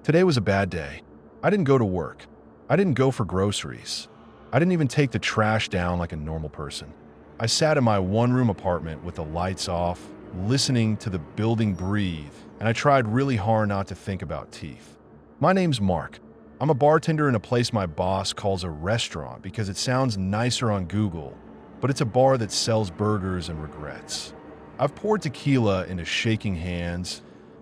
Today was a bad day. I didn't go to work. I didn't go for groceries. I didn't even take the trash down like a normal person. I sat in my one-room apartment with the lights off, listening to the building breathe, and I tried really hard not to think about teeth. My name's Mark. I'm a bartender in a place my boss calls a restaurant because it sounds nicer on Google, but it's a bar that sells burgers and regrets. I've poured tequila into shaking hands.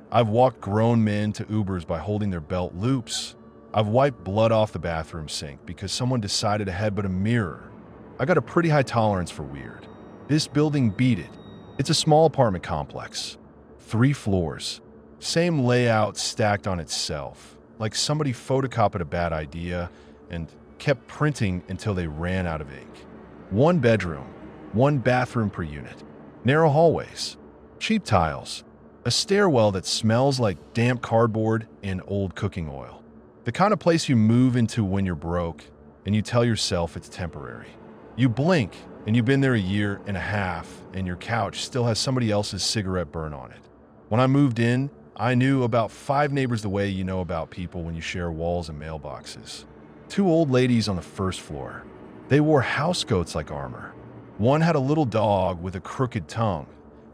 I've walked grown men to Ubers by holding their belt loops. I've wiped blood off the bathroom sink because someone decided to headbutt a mirror. I got a pretty high tolerance for weird. This building beat it. It's a small apartment complex. 3 floors. Same layout stacked on itself. Like somebody photocopied a bad idea and kept printing until they ran out of ink. 1 bedroom, 1 bathroom per unit. Narrow hallways. Cheap tiles. A stairwell that smells like damp cardboard and old cooking oil. The kind of place you move into when you're broke and you tell yourself it's temporary. You blink and you've been there a year and a half and your couch still has somebody else's cigarette burn on it. When I moved in, I knew about 5 neighbors the way you know about people when you share walls and mailboxes. 2 old ladies on the first floor. They wore housecoats like armor. One had a little dog with a crooked tongue.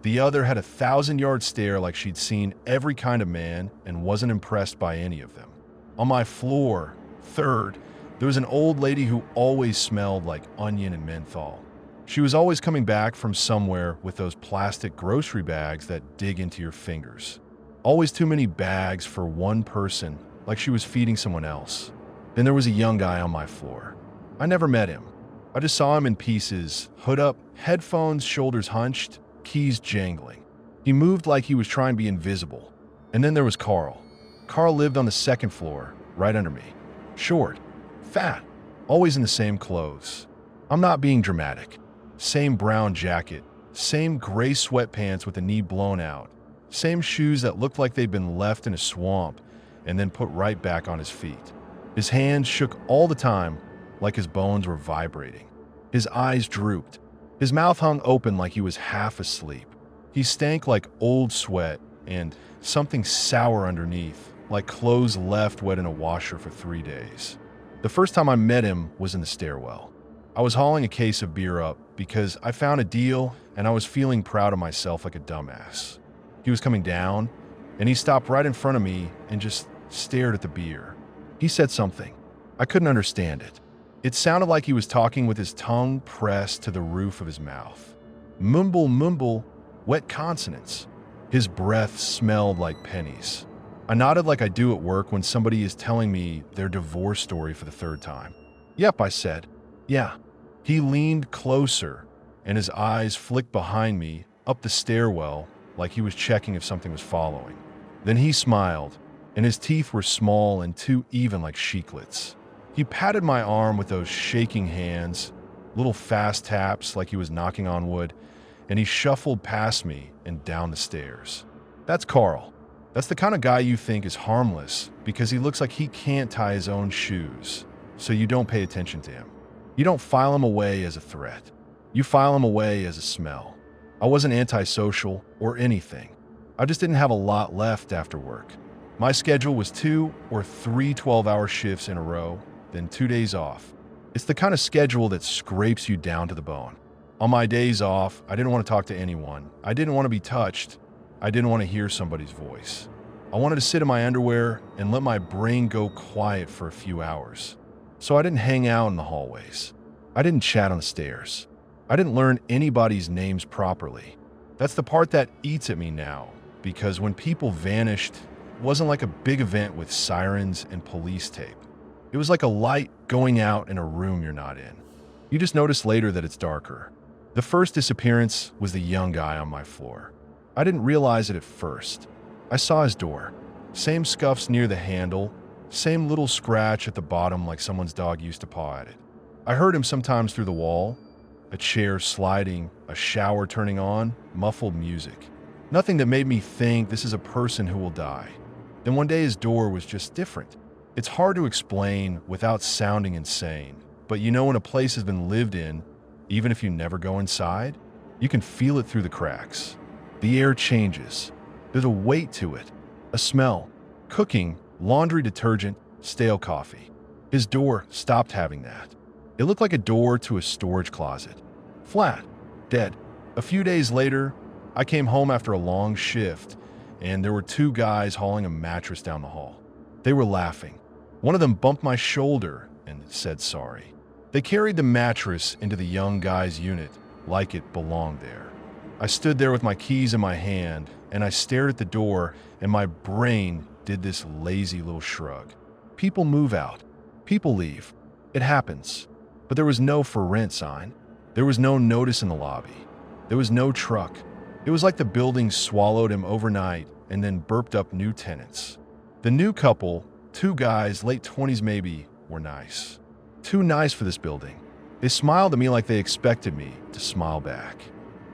The other had a 1,000-yard stare like she'd seen every kind of man and wasn't impressed by any of them. On my floor, 3rd, there was an old lady who always smelled like onion and menthol. She was always coming back from somewhere with those plastic grocery bags that dig into your fingers. Always too many bags for one person, like she was feeding someone else. Then there was a young guy on my floor. I never met him. I just saw him in pieces, hood up, headphones, shoulders hunched, keys jangling. He moved like he was trying to be invisible. And then there was Carl. Carl lived on the 2nd floor, right under me. Short, fat, always in the same clothes. I'm not being dramatic. Same brown jacket, same gray sweatpants with the knee blown out, same shoes that looked like they'd been left in a swamp and then put right back on his feet. His hands shook all the time like his bones were vibrating. His eyes drooped. His mouth hung open like he was half asleep. He stank like old sweat and something sour underneath, like clothes left wet in a washer for 3 days. The first time I met him was in the stairwell. I was hauling a case of beer up because I found a deal and I was feeling proud of myself like a dumbass. He was coming down and he stopped right in front of me and just stared at the beer. He said something. I couldn't understand it. It sounded like he was talking with his tongue pressed to the roof of his mouth. Mumble, mumble, wet consonants. His breath smelled like pennies. I nodded like I do at work when somebody is telling me their divorce story for the 3rd time. Yep, I said. Yeah. He leaned closer, and his eyes flicked behind me up the stairwell like he was checking if something was following. Then he smiled, and his teeth were small and too even like chiclets. He patted my arm with those shaking hands, little fast taps like he was knocking on wood, and he shuffled past me and down the stairs. That's Carl. That's the kind of guy you think is harmless because he looks like he can't tie his own shoes, so you don't pay attention to him. You don't file him away as a threat. You file him away as a smell. I wasn't antisocial or anything. I just didn't have a lot left after work. My schedule was 2 or 3 12-hour shifts in a row, then 2 days off. It's the kind of schedule that scrapes you down to the bone. On my days off, I didn't want to talk to anyone. I didn't want to be touched. I didn't want to hear somebody's voice. I wanted to sit in my underwear and let my brain go quiet for a few hours. So I didn't hang out in the hallways. I didn't chat on the stairs. I didn't learn anybody's names properly. That's the part that eats at me now, because when people vanished, it wasn't like a big event with sirens and police tape. It was like a light going out in a room you're not in. You just notice later that it's darker. The first disappearance was the young guy on my floor. I didn't realize it at first. I saw his door. Same scuffs near the handle, same little scratch at the bottom like someone's dog used to paw at it. I heard him sometimes through the wall, a chair sliding, a shower turning on, muffled music. Nothing that made me think this is a person who will die. Then one day his door was just different. It's hard to explain without sounding insane, but you know when a place has been lived in, even if you never go inside, you can feel it through the cracks. The air changes. There's a weight to it, a smell. Cooking, laundry detergent, stale coffee. His door stopped having that. It looked like a door to a storage closet. Flat. Dead. A few days later, I came home after a long shift, and there were two guys hauling a mattress down the hall. They were laughing. One of them bumped my shoulder and said sorry. They carried the mattress into the young guy's unit like it belonged there. I stood there with my keys in my hand, and I stared at the door, and my brain did this lazy little shrug. People move out. People leave. It happens. But there was no for rent sign. There was no notice in the lobby. There was no truck. It was like the building swallowed him overnight and then burped up new tenants. The new couple, two guys, late 20s maybe, were nice. Too nice for this building. They smiled at me like they expected me to smile back.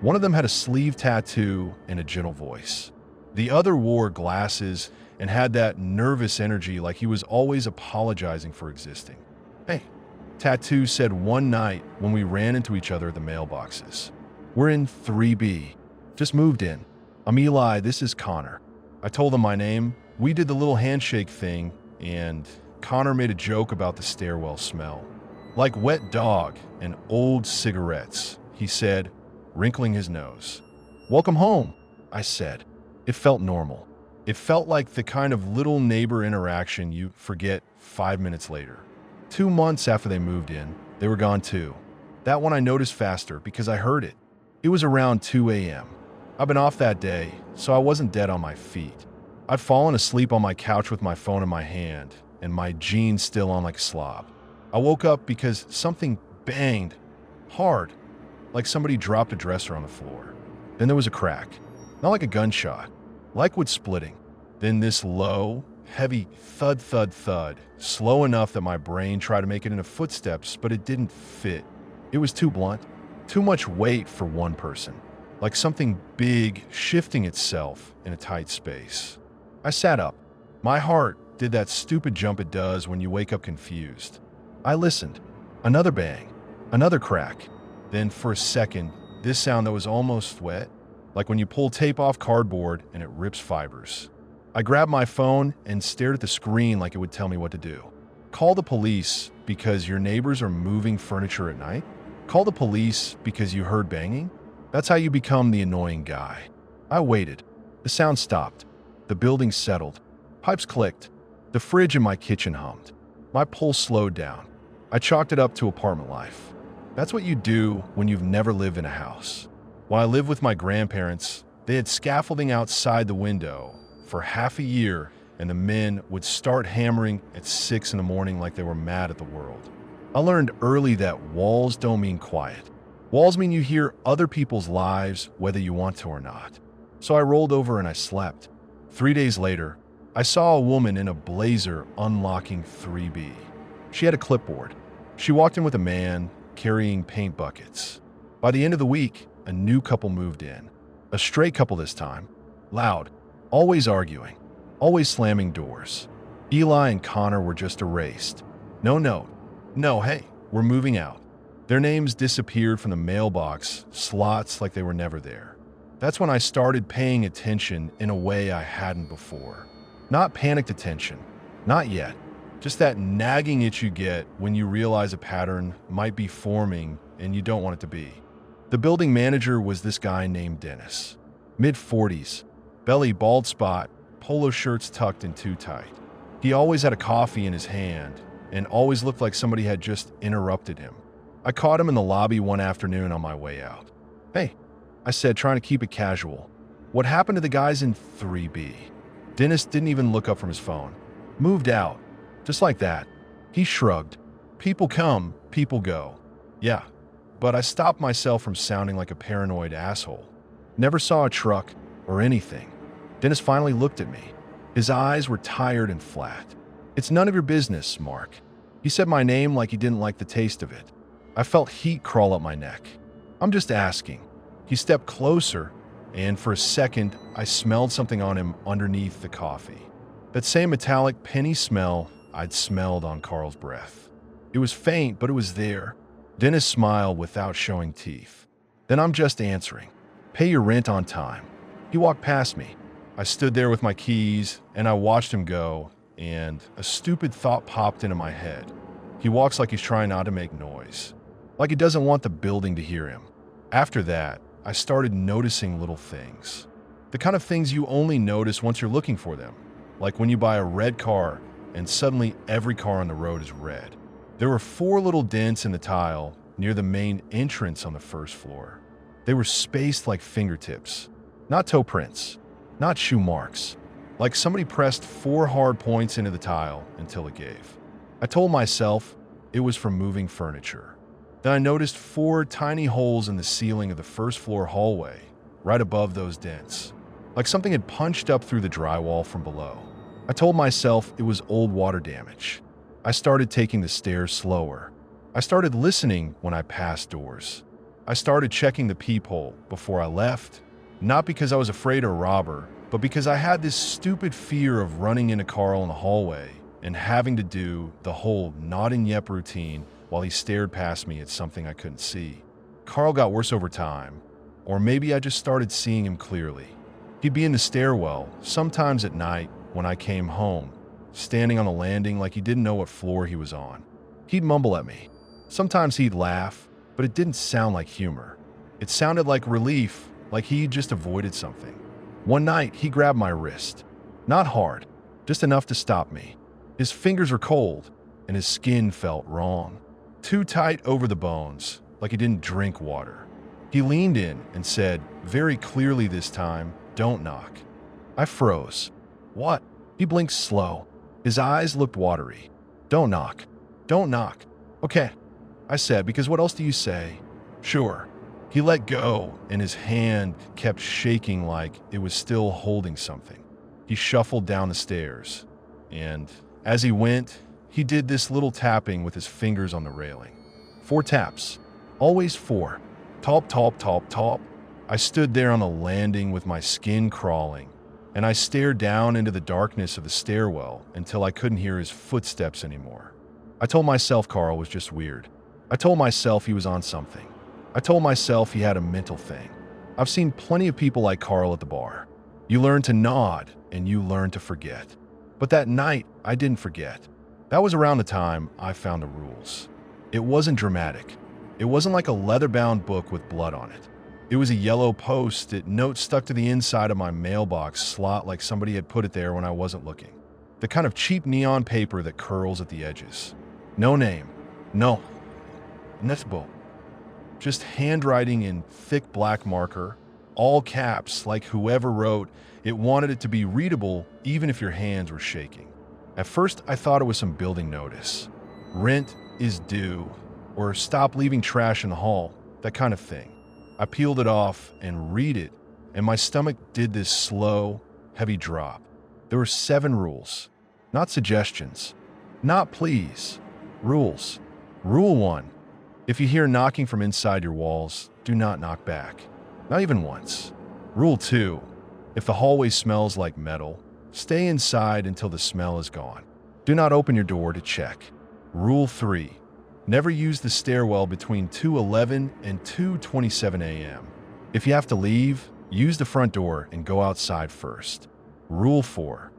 One of them had a sleeve tattoo and a gentle voice. The other wore glasses and had that nervous energy like he was always apologizing for existing. Hey, Tattoo said one night when we ran into each other at the mailboxes. We're in 3B. Just moved in. I'm Eli, this is Connor. I told him my name. We did the little handshake thing, and Connor made a joke about the stairwell smell. Like wet dog and old cigarettes, he said, wrinkling his nose. Welcome home, I said. It felt normal. It felt like the kind of little neighbor interaction you forget 5 minutes later. 2 months after they moved in, they were gone too. That one I noticed faster because I heard it. It was around 2 a.m. I'd been off that day, so I wasn't dead on my feet. I'd fallen asleep on my couch with my phone in my hand and my jeans still on like a slob. I woke up because something banged hard, like somebody dropped a dresser on the floor. Then there was a crack, not like a gunshot, like wood splitting. Then this low, heavy thud, thud, thud, slow enough that my brain tried to make it into footsteps, but it didn't fit. It was too blunt, too much weight for one person, like something big shifting itself in a tight space. I sat up. My heart did that stupid jump it does when you wake up confused. I listened. Another bang, another crack. Then for a second, this sound that was almost wet, like when you pull tape off cardboard and it rips fibers. I grabbed my phone and stared at the screen like it would tell me what to do. Call the police because your neighbors are moving furniture at night? Call the police because you heard banging? That's how you become the annoying guy. I waited. The sound stopped. The building settled. Pipes clicked. The fridge in my kitchen hummed. My pulse slowed down. I chalked it up to apartment life. That's what you do when you've never lived in a house. While I lived with my grandparents, they had scaffolding outside the window for half a year, and the men would start hammering at 6 in the morning like they were mad at the world. I learned early that walls don't mean quiet. Walls mean you hear other people's lives whether you want to or not. So I rolled over and I slept. 3 days later, I saw a woman in a blazer unlocking 3B. She had a clipboard. She walked in with a man carrying paint buckets. By the end of the week, a new couple moved in. A straight couple this time. Loud. Always arguing. Always slamming doors. Eli and Connor were just erased. No note. No, hey, we're moving out. Their names disappeared from the mailbox slots like they were never there. That's when I started paying attention in a way I hadn't before. Not panicked attention. Not yet. Just that nagging itch you get when you realize a pattern might be forming and you don't want it to be. The building manager was this guy named Dennis. Mid-40s. Belly bald spot, polo shirts tucked in too tight. He always had a coffee in his hand and always looked like somebody had just interrupted him. I caught him in the lobby one afternoon on my way out. Hey, I said, trying to keep it casual. What happened to the guys in 3B? Dennis didn't even look up from his phone. Moved out. Just like that. He shrugged. People come, people go. Yeah, but I stopped myself from sounding like a paranoid asshole. Never saw a truck or anything. Dennis finally looked at me. His eyes were tired and flat. It's none of your business, Mark. He said my name like he didn't like the taste of it. I felt heat crawl up my neck. I'm just asking. He stepped closer, and for a second, I smelled something on him underneath the coffee. That same metallic penny smell I'd smelled on Carl's breath. It was faint, but it was there. Dennis smiled without showing teeth. Then I'm just answering. Pay your rent on time. He walked past me. I stood there with my keys, and I watched him go, and a stupid thought popped into my head. He walks like he's trying not to make noise, like he doesn't want the building to hear him. After that, I started noticing little things. The kind of things you only notice once you're looking for them, like when you buy a red car and suddenly every car on the road is red. There were 4 little dents in the tile near the main entrance on the first floor. They were spaced like fingertips, not toe prints, not shoe marks, like somebody pressed 4 hard points into the tile until it gave. I told myself it was from moving furniture. Then I noticed 4 tiny holes in the ceiling of the first floor hallway, right above those dents, like something had punched up through the drywall from below. I told myself it was old water damage. I started taking the stairs slower. I started listening when I passed doors. I started checking the peephole before I left, not because I was afraid of a robber, but because I had this stupid fear of running into Carl in the hallway and having to do the whole nodding yep routine while he stared past me at something I couldn't see. Carl got worse over time, or maybe I just started seeing him clearly. He'd be in the stairwell, sometimes at night when I came home, standing on the landing like he didn't know what floor he was on. He'd mumble at me. Sometimes he'd laugh, but it didn't sound like humor. It sounded like relief, like he'd just avoided something. One night, he grabbed my wrist. Not hard, just enough to stop me. His fingers were cold, and his skin felt wrong. Too tight over the bones, like he didn't drink water. He leaned in and said, very clearly this time, "Don't knock." I froze. What? He blinked slow. His eyes looked watery. "Don't knock. Don't knock." "Okay," I said, because what else do you say? "Sure." He let go, and his hand kept shaking like it was still holding something. He shuffled down the stairs, and as he went, he did this little tapping with his fingers on the railing. 4 taps. Always 4. Top, top, top, top. I stood there on the landing with my skin crawling, and I stared down into the darkness of the stairwell until I couldn't hear his footsteps anymore. I told myself Carl was just weird. I told myself he was on something. I told myself he had a mental thing. I've seen plenty of people like Carl at the bar. You learn to nod, and you learn to forget. But that night, I didn't forget. That was around the time I found the rules. It wasn't dramatic. It wasn't like a leather-bound book with blood on it. It was a yellow post-it note stuck to the inside of my mailbox slot like somebody had put it there when I wasn't looking. The kind of cheap neon paper that curls at the edges. No name. No. Nesbo. Just handwriting in thick black marker, all caps, like whoever wrote it wanted it to be readable even if your hands were shaking. At first, I thought it was some building notice. Rent is due, or stop leaving trash in the hall, that kind of thing. I peeled it off and read it, and my stomach did this slow, heavy drop. There were 7 rules, not suggestions, not please, rules. Rule 1. If you hear knocking from inside your walls, do not knock back, not even once. Rule 2. If the hallway smells like metal, stay inside until the smell is gone. Do not open your door to check. Rule 3. Never use the stairwell between 2:11 and 2:27 a.m. If you have to leave, use the front door and go outside first. Rule 4.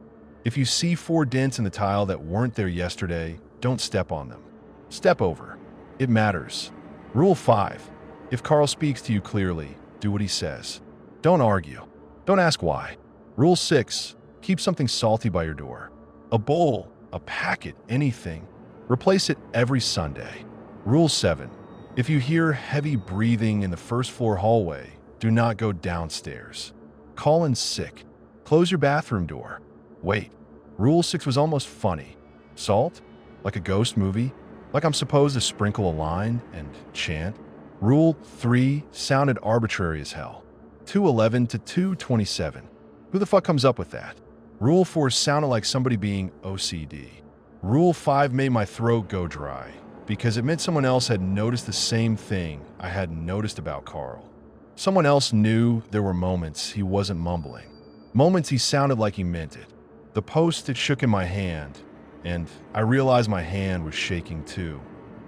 If you see 4 dents in the tile that weren't there yesterday, don't step on them. Step over. It matters. Rule 5. If Carl speaks to you clearly, do what he says. Don't argue. Don't ask why. Rule 6. Keep something salty by your door. A bowl, a packet, anything. Replace it every Sunday. Rule 7. If you hear heavy breathing in the first floor hallway, do not go downstairs. Call in sick. Close your bathroom door. Wait. Rule 6 was almost funny. Salt? Like a ghost movie? Like I'm supposed to sprinkle a line and chant? Rule 3 sounded arbitrary as hell. 2:11 to 2:27. Who the fuck comes up with that? Rule 4 sounded like somebody being OCD. Rule 5 made my throat go dry because it meant someone else had noticed the same thing I hadn't noticed about Carl. Someone else knew there were moments he wasn't mumbling. Moments he sounded like he meant it. The post-it shook in my hand, and I realized my hand was shaking too.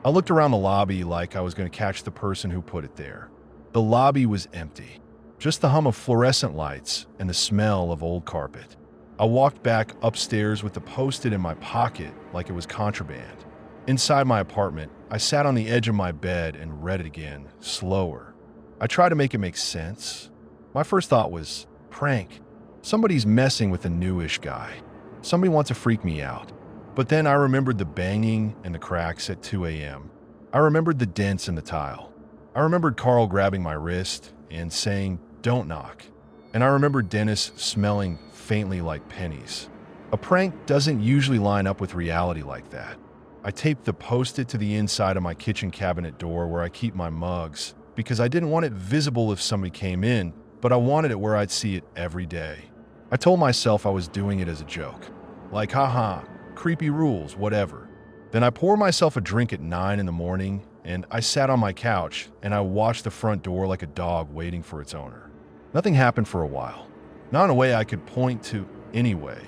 I looked around the lobby like I was going to catch the person who put it there. The lobby was empty. Just the hum of fluorescent lights and the smell of old carpet. I walked back upstairs with the post-it in my pocket like it was contraband. Inside my apartment, I sat on the edge of my bed and read it again, slower. I tried to make it make sense. My first thought was, prank. Somebody's messing with a newish guy. Somebody wants to freak me out. But then I remembered the banging and the cracks at 2 a.m. I remembered the dents in the tile. I remembered Carl grabbing my wrist and saying, "Don't knock." And I remembered Dennis smelling faintly like pennies. A prank doesn't usually line up with reality like that. I taped the post-it to the inside of my kitchen cabinet door where I keep my mugs because I didn't want it visible if somebody came in, but I wanted it where I'd see it every day. I told myself I was doing it as a joke. Like, haha, creepy rules, whatever. Then I poured myself a drink at 9 in the morning, and I sat on my couch, and I watched the front door like a dog waiting for its owner. Nothing happened for a while. Not in a way I could point to anyway.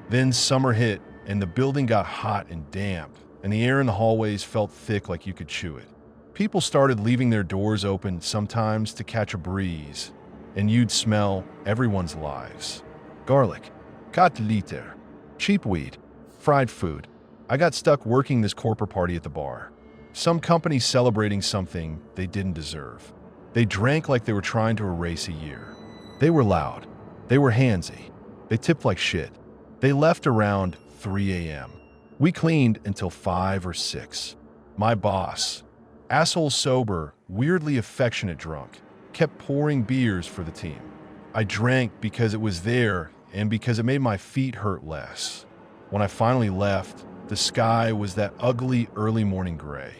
Then summer hit, and the building got hot and damp, and the air in the hallways felt thick like you could chew it. People started leaving their doors open sometimes to catch a breeze, and you'd smell everyone's lives. Garlic, cat litter, cheap weed, fried food. I got stuck working this corporate party at the bar. Some company celebrating something they didn't deserve. They drank like they were trying to erase a year. They were loud. They were handsy. They tipped like shit. They left around 3 a.m. We cleaned until 5 or 6. My boss, asshole sober, weirdly affectionate drunk, kept pouring beers for the team. I drank because it was there and because it made my feet hurt less. When I finally left, the sky was that ugly early morning gray.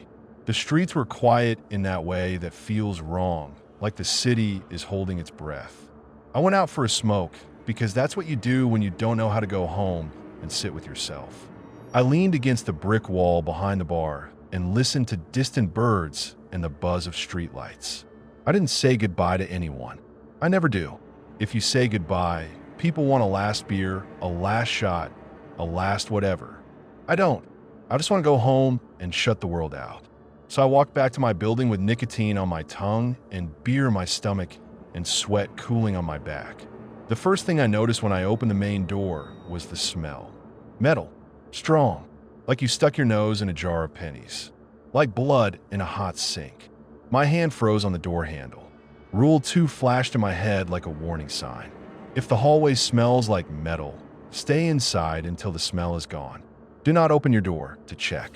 The streets were quiet in that way that feels wrong, like the city is holding its breath. I went out for a smoke because that's what you do when you don't know how to go home and sit with yourself. I leaned against the brick wall behind the bar and listened to distant birds and the buzz of streetlights. I didn't say goodbye to anyone. I never do. If you say goodbye, people want a last beer, a last shot, a last whatever. I don't. I just want to go home and shut the world out. So I walked back to my building with nicotine on my tongue and beer in my stomach and sweat cooling on my back. The first thing I noticed when I opened the main door was the smell. Metal. Strong. Like you stuck your nose in a jar of pennies. Like blood in a hot sink. My hand froze on the door handle. Rule 2 flashed in my head like a warning sign. If the hallway smells like metal, stay inside until the smell is gone. Do not open your door to check.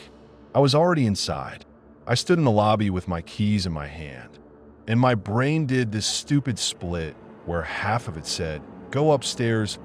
I was already inside. I stood in the lobby with my keys in my hand. And my brain did this stupid split where half of it said, go upstairs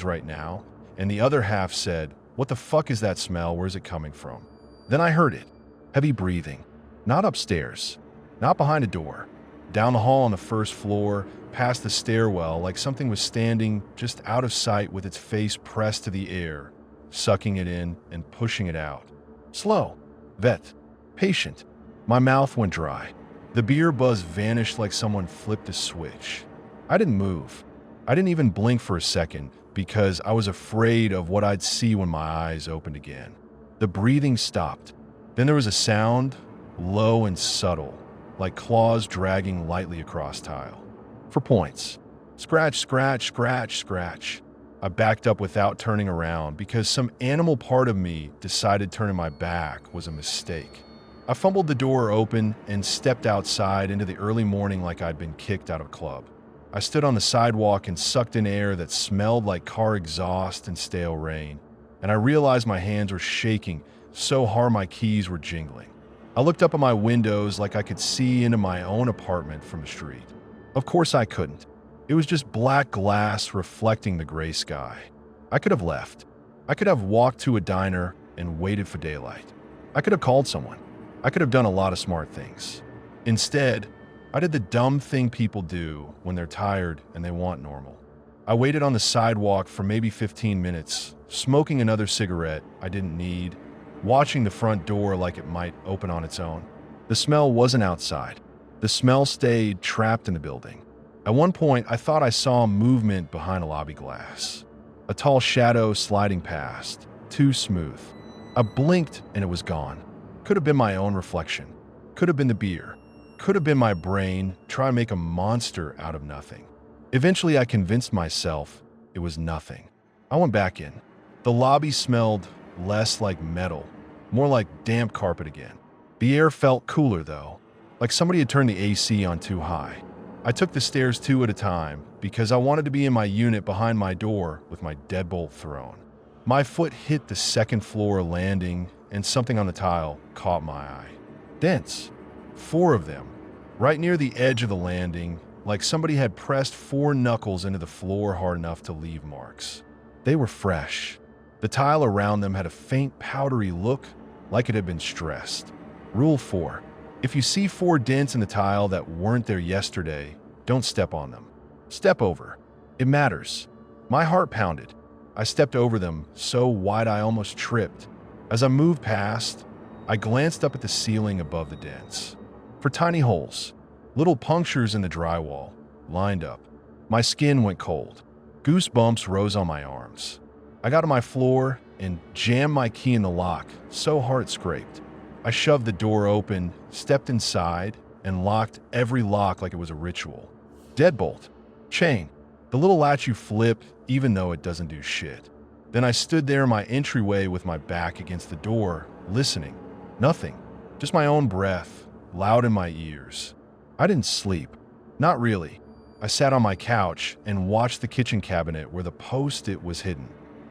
right now. And the other half said, what the fuck is that smell? Where's it coming from? Then I heard it. Heavy breathing. Not upstairs. Not behind a door. Down the hall on the first floor, past the stairwell, like something was standing just out of sight with its face pressed to the air, sucking it in and pushing it out. Slow. Vet. Patient. My mouth went dry. The beer buzz vanished like someone flipped a switch. I didn't move. I didn't even blink for a second because I was afraid of what I'd see when my eyes opened again. The breathing stopped. Then there was a sound, low and subtle, like claws dragging lightly across tile. For points. Scratch, scratch, scratch, scratch. I backed up without turning around because some animal part of me decided turning my back was a mistake. I fumbled the door open and stepped outside into the early morning like I'd been kicked out of a club. I stood on the sidewalk and sucked in air that smelled like car exhaust and stale rain, and I realized my hands were shaking so hard my keys were jingling. I looked up at my windows like I could see into my own apartment from the street. Of course I couldn't. It was just black glass reflecting the gray sky. I could have left. I could have walked to a diner and waited for daylight. I could have called someone. I could have done a lot of smart things. Instead, I did the dumb thing people do when they're tired and they want normal. I waited on the sidewalk for maybe 15 minutes, smoking another cigarette I didn't need, watching the front door like it might open on its own. The smell wasn't outside. The smell stayed trapped in the building. At one point, I thought I saw movement behind a lobby glass. A tall shadow sliding past, too smooth. I blinked and it was gone. Could have been my own reflection. Could have been the beer. Could have been my brain trying to make a monster out of nothing. Eventually, I convinced myself it was nothing. I went back in. The lobby smelled less like metal, more like damp carpet again. The air felt cooler though, like somebody had turned the AC on too high. I took the stairs two at a time because I wanted to be in my unit behind my door with my deadbolt thrown. My foot hit the second floor landing and something on the tile caught my eye. Dents. 4 of them. Right near the edge of the landing, like somebody had pressed 4 knuckles into the floor hard enough to leave marks. They were fresh. The tile around them had a faint powdery look, like it had been stressed. Rule 4. If you see 4 dents in the tile that weren't there yesterday, don't step on them. Step over. It matters. My heart pounded. I stepped over them so wide I almost tripped. As I moved past, I glanced up at the ceiling above the dents. For tiny holes, little punctures in the drywall, lined up. My skin went cold. Goosebumps rose on my arms. I got to my floor and jammed my key in the lock, so hard it scraped. I shoved the door open, stepped inside, and locked every lock like it was a ritual. Deadbolt. Chain. The little latch you flip, even though it doesn't do shit. Then I stood there in my entryway with my back against the door, listening. Nothing. Just my own breath, loud in my ears. I didn't sleep. Not really. I sat on my couch and watched the kitchen cabinet where the Post-it was hidden.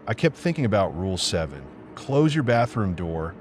I kept thinking about Rule 7. Close your bathroom door,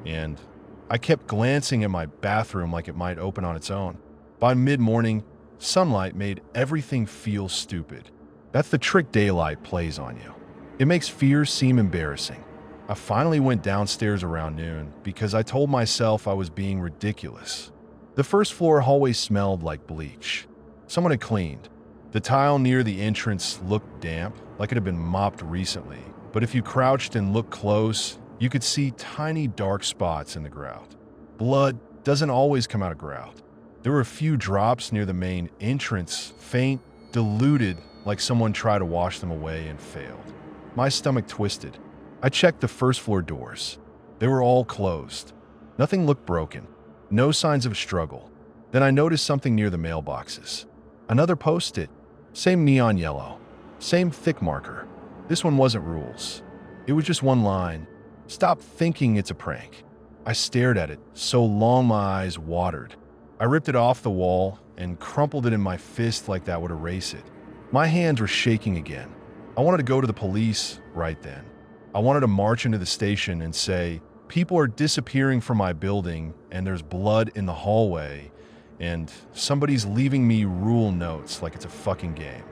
and I kept glancing at my bathroom like it might open on its own. By mid-morning, sunlight made everything feel stupid. That's the trick daylight plays on you. It makes fear seem embarrassing. I finally went downstairs around noon because I told myself I was being ridiculous. The first floor hallway smelled like bleach. Someone had cleaned. The tile near the entrance looked damp, like it had been mopped recently. But if you crouched and looked close, you could see tiny dark spots in the grout. Blood doesn't always come out of grout. There were a few drops near the main entrance, faint, diluted, like someone tried to wash them away and failed. My stomach twisted. I checked the first floor doors. They were all closed. Nothing looked broken. No signs of a struggle. Then I noticed something near the mailboxes. Another Post-it. Same neon yellow. Same thick marker. This one wasn't rules. It was just one line. Stop thinking it's a prank. I stared at it so long my eyes watered. I ripped it off the wall and crumpled it in my fist like that would erase it. My hands were shaking again. I wanted to go to the police right then. I wanted to march into the station and say, people are disappearing from my building and there's blood in the hallway and somebody's leaving me rule notes like it's a fucking game.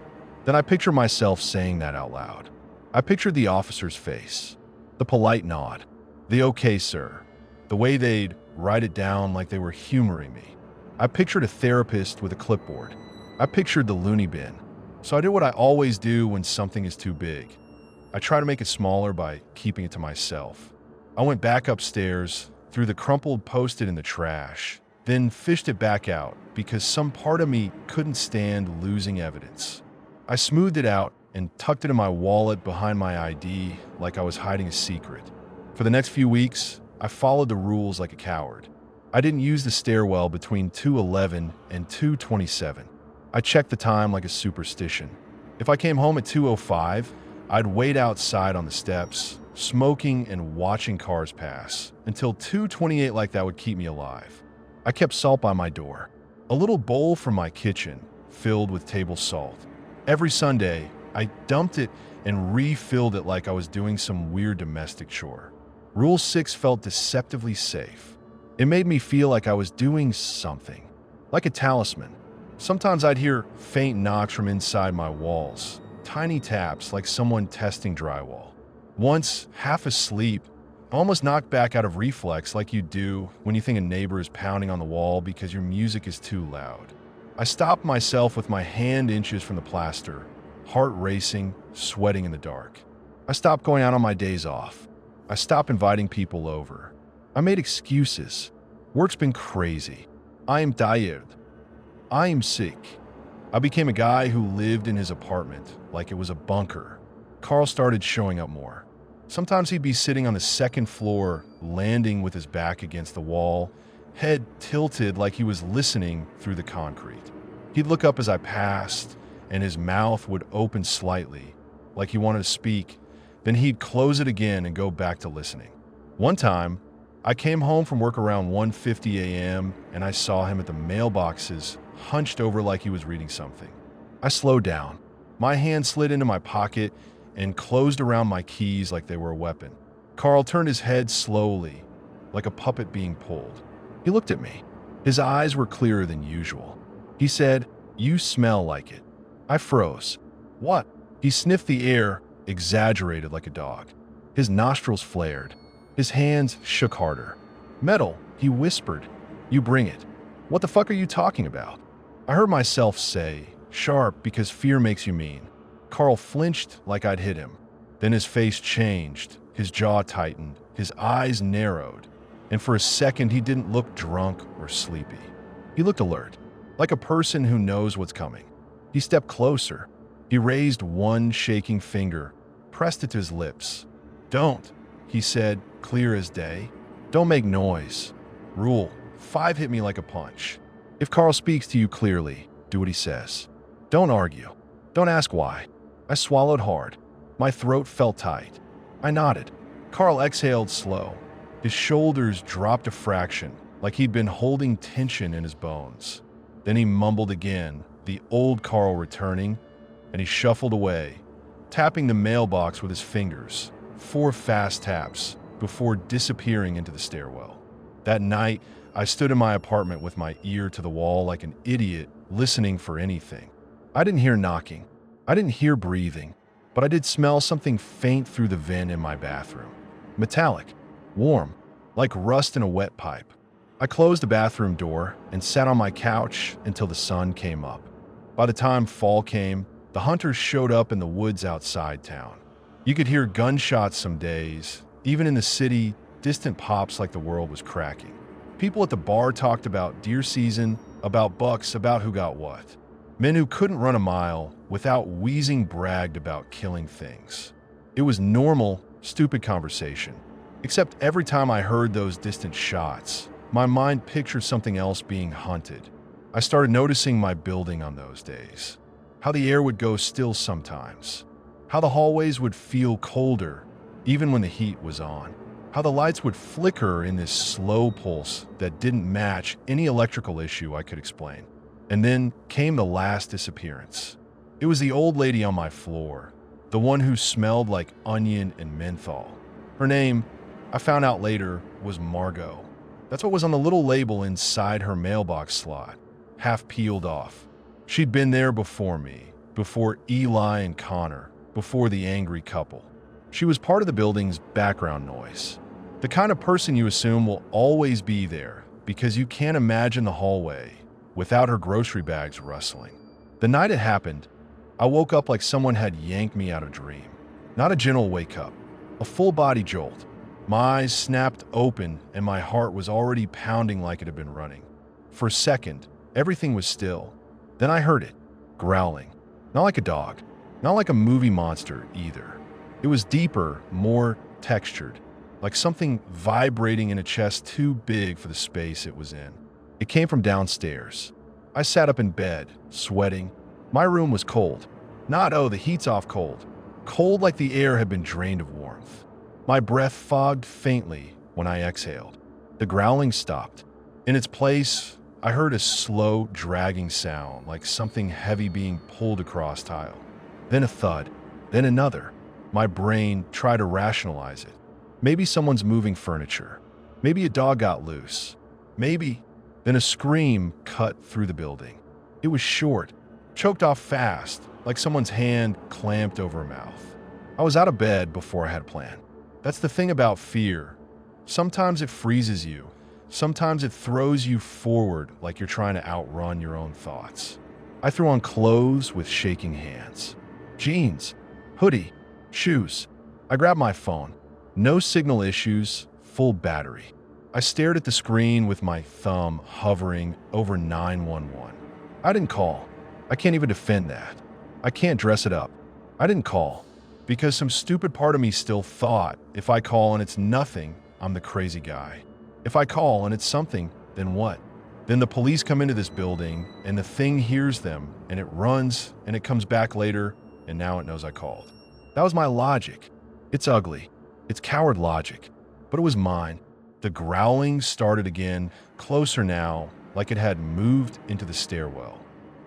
Then I picture myself saying that out loud. I pictured the officer's face, the polite nod, the okay sir, the way they'd write it down like they were humoring me. I pictured a therapist with a clipboard. I pictured the loony bin. So I did what I always do when something is too big. I try to make it smaller by keeping it to myself. I went back upstairs, threw the crumpled Post-it in the trash, then fished it back out because some part of me couldn't stand losing evidence. I smoothed it out and tucked it in my wallet behind my ID like I was hiding a secret. For the next few weeks, I followed the rules like a coward. I didn't use the stairwell between 2:11 and 2:27. I checked the time like a superstition. If I came home at 2:05, I'd wait outside on the steps, smoking and watching cars pass, until 2:28 like that would keep me alive. I kept salt by my door, a little bowl from my kitchen filled with table salt. Every Sunday, I dumped it and refilled it like I was doing some weird domestic chore. Rule 6 felt deceptively safe. It made me feel like I was doing something, like a talisman. Sometimes I'd hear faint knocks from inside my walls, tiny taps like someone testing drywall. Once, half asleep, almost knocked back out of reflex like you do when you think a neighbor is pounding on the wall because your music is too loud. I stopped myself with my hand inches from the plaster, heart racing, sweating in the dark. I stopped going out on my days off. I stopped inviting people over. I made excuses. Work's been crazy. I am tired. I am sick. I became a guy who lived in his apartment like it was a bunker. Carl started showing up more. Sometimes he'd be sitting on the second floor, landing with his back against the wall, head tilted like he was listening through the concrete. He'd look up as I passed, and his mouth would open slightly, like he wanted to speak, Then he'd close it again and go back to listening. One time, I came home from work around 1:50 a.m. and I saw him at the mailboxes, hunched over like he was reading something. I slowed down. My hand slid into my pocket and closed around my keys like they were a weapon. Carl turned his head slowly, like a puppet being pulled. He looked at me. His eyes were clearer than usual. He said, "You smell like it." I froze. "What?" He sniffed the air, exaggerated like a dog. His nostrils flared. His hands shook harder. "Metal," he whispered. "You bring it." "What the fuck are you talking about?" I heard myself say, "Sharp because fear makes you mean." Carl flinched like I'd hit him. Then his face changed, his jaw tightened, his eyes narrowed, and for a second he didn't look drunk or sleepy. He looked alert, like a person who knows what's coming. He stepped closer. He raised one shaking finger, pressed it to his lips. "Don't," he said, clear as day. "Don't make noise." Rule 5 hit me like a punch. If Carl speaks to you clearly, do what he says. Don't argue. Don't ask why. I swallowed hard. My throat felt tight. I nodded. Carl exhaled slow. His shoulders dropped a fraction, like he'd been holding tension in his bones. Then he mumbled again, the old Carl returning, and he shuffled away, tapping the mailbox with his fingers, 4 fast taps, before disappearing into the stairwell. That night, I stood in my apartment with my ear to the wall like an idiot, listening for anything. I didn't hear knocking. I didn't hear breathing, but I did smell something faint through the vent in my bathroom. Metallic, warm, like rust in a wet pipe. I closed the bathroom door and sat on my couch until the sun came up. By the time fall came, the hunters showed up in the woods outside town. You could hear gunshots some days. Even in the city, distant pops like the world was cracking. People at the bar talked about deer season, about bucks, about who got what. Men who couldn't run a mile without wheezing bragged about killing things. It was normal, stupid conversation. Except every time I heard those distant shots, my mind pictured something else being hunted. I started noticing my building on those days. How the air would go still sometimes. How the hallways would feel colder, even when the heat was on. How the lights would flicker in this slow pulse that didn't match any electrical issue I could explain. And then came the last disappearance. It was the old lady on my floor, the one who smelled like onion and menthol. Her name, I found out later, was Margot. That's what was on the little label inside her mailbox slot, half peeled off. She'd been there before me, before Eli and Connor, before the angry couple. She was part of the building's background noise. The kind of person you assume will always be there because you can't imagine the hallway without her grocery bags rustling. The night it happened, I woke up like someone had yanked me out of a dream. Not a gentle wake up, a full body jolt. My eyes snapped open and my heart was already pounding like it had been running. For a second, everything was still. Then I heard it, growling. Not like a dog, not like a movie monster either. It was deeper, more textured, like something vibrating in a chest too big for the space it was in. It came from downstairs. I sat up in bed, sweating. My room was cold. Not, oh, the heat's off cold. Cold like the air had been drained of warmth. My breath fogged faintly when I exhaled. The growling stopped. In its place, I heard a slow, dragging sound, like something heavy being pulled across tile. Then a thud, then another. My brain tried to rationalize it. Maybe someone's moving furniture. Maybe a dog got loose. Maybe. Then a scream cut through the building. It was short, choked off fast, like someone's hand clamped over a mouth. I was out of bed before I had a plan. That's the thing about fear. Sometimes it freezes you. Sometimes it throws you forward like you're trying to outrun your own thoughts. I threw on clothes with shaking hands. Jeans, hoodie, shoes. I grabbed my phone. No signal issues, full battery. I stared at the screen with my thumb hovering over 911. I didn't call. I can't even defend that. I can't dress it up. I didn't call because some stupid part of me still thought if I call and it's nothing, I'm the crazy guy. If I call and it's something, then what? Then the police come into this building and the thing hears them and it runs and it comes back later and now it knows I called. That was my logic. It's ugly. It's coward logic. But it was mine. The growling started again, closer now, like it had moved into the stairwell.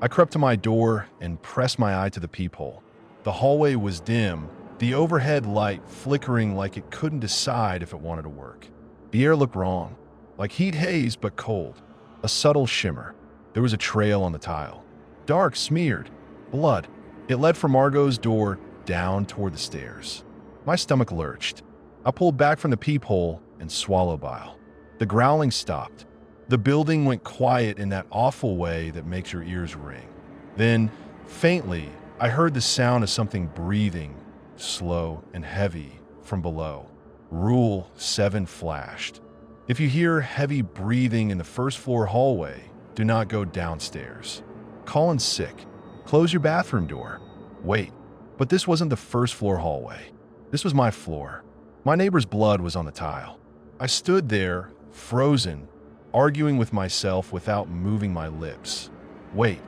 I crept to my door and pressed my eye to the peephole. The hallway was dim, the overhead light flickering like it couldn't decide if it wanted to work. The air looked wrong, like heat haze but cold. A subtle shimmer. There was a trail on the tile. Dark, smeared. Blood. It led from Margot's door down toward the stairs. My stomach lurched. I pulled back from the peephole and swallowed bile. The growling stopped. The building went quiet in that awful way that makes your ears ring. Then, faintly, I heard the sound of something breathing, slow and heavy, from below. Rule 7 flashed. If you hear heavy breathing in the first floor hallway, do not go downstairs. Call in sick. Close your bathroom door. Wait, but this wasn't the first floor hallway. This was my floor. My neighbor's blood was on the tile. I stood there, frozen, arguing with myself without moving my lips. Wait,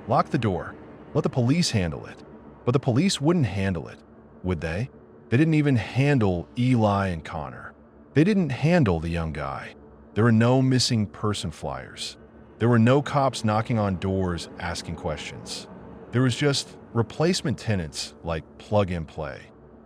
lock the door. Let the police handle it. But the police wouldn't handle it, would they? They didn't even handle Eli and Connor. They didn't handle the young guy. There were no missing person flyers. There were no cops knocking on doors asking questions. There was just replacement tenants like plug and play.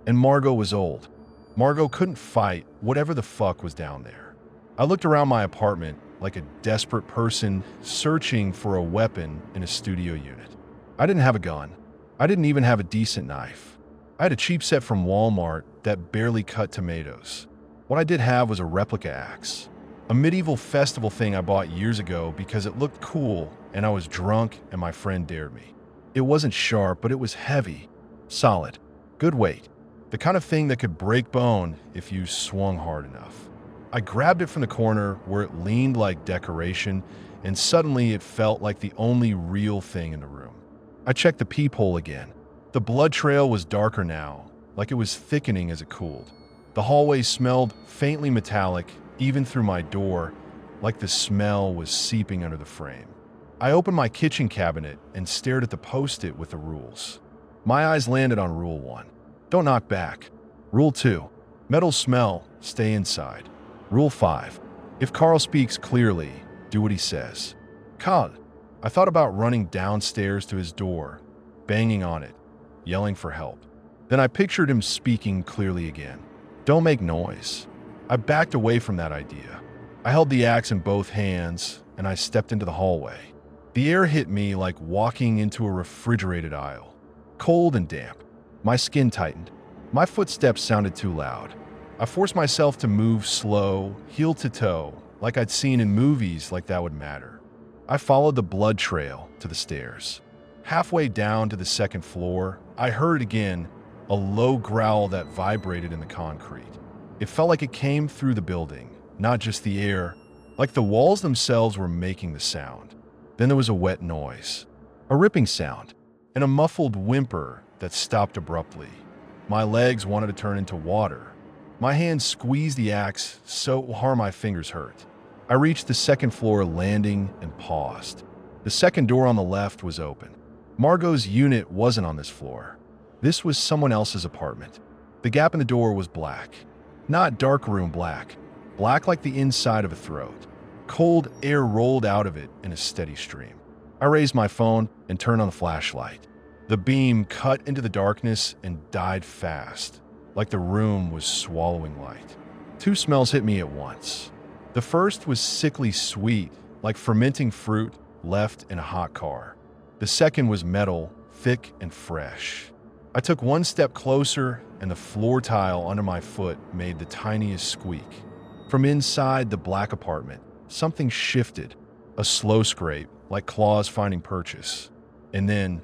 And Margot was old. Margot couldn't fight whatever the fuck was down there. I looked around my apartment like a desperate person searching for a weapon in a studio unit. I didn't have a gun. I didn't even have a decent knife. I had a cheap set from Walmart that barely cut tomatoes. What I did have was a replica axe, a medieval festival thing I bought years ago because it looked cool and I was drunk and my friend dared me. It wasn't sharp, but it was heavy, solid, good weight, the kind of thing that could break bone if you swung hard enough. I grabbed it from the corner where it leaned like decoration, and suddenly it felt like the only real thing in the room. I checked the peephole again. The blood trail was darker now, like it was thickening as it cooled. The hallway smelled faintly metallic, even through my door, like the smell was seeping under the frame. I opened my kitchen cabinet and stared at the post-it with the rules. My eyes landed on Rule 1. Don't knock back. Rule 2. Metal smell, stay inside. Rule 5. If Carl speaks clearly, do what he says. Carl. I thought about running downstairs to his door, banging on it, yelling for help. Then I pictured him speaking clearly again. Don't make noise. I backed away from that idea. I held the axe in both hands, and I stepped into the hallway. The air hit me like walking into a refrigerated aisle. Cold and damp. My skin tightened. My footsteps sounded too loud. I forced myself to move slow, heel to toe, like I'd seen in movies like that would matter. I followed the blood trail to the stairs. Halfway down to the second floor, I heard again a low growl that vibrated in the concrete. It felt like it came through the building, not just the air, like the walls themselves were making the sound. Then there was a wet noise, a ripping sound, and a muffled whimper that stopped abruptly. My legs wanted to turn into water. My hands squeezed the axe so hard my fingers hurt. I reached the second floor landing and paused. The second door on the left was open. Margot's unit wasn't on this floor. This was someone else's apartment. The gap in the door was black. Not dark room black. Black like the inside of a throat. Cold air rolled out of it in a steady stream. I raised my phone and turned on the flashlight. The beam cut into the darkness and died fast, like the room was swallowing light. Two smells hit me at once. The first was sickly sweet, like fermenting fruit left in a hot car. The second was metal, thick and fresh. I took one step closer, and the floor tile under my foot made the tiniest squeak. From inside the black apartment, something shifted, a slow scrape, like claws finding purchase. And then,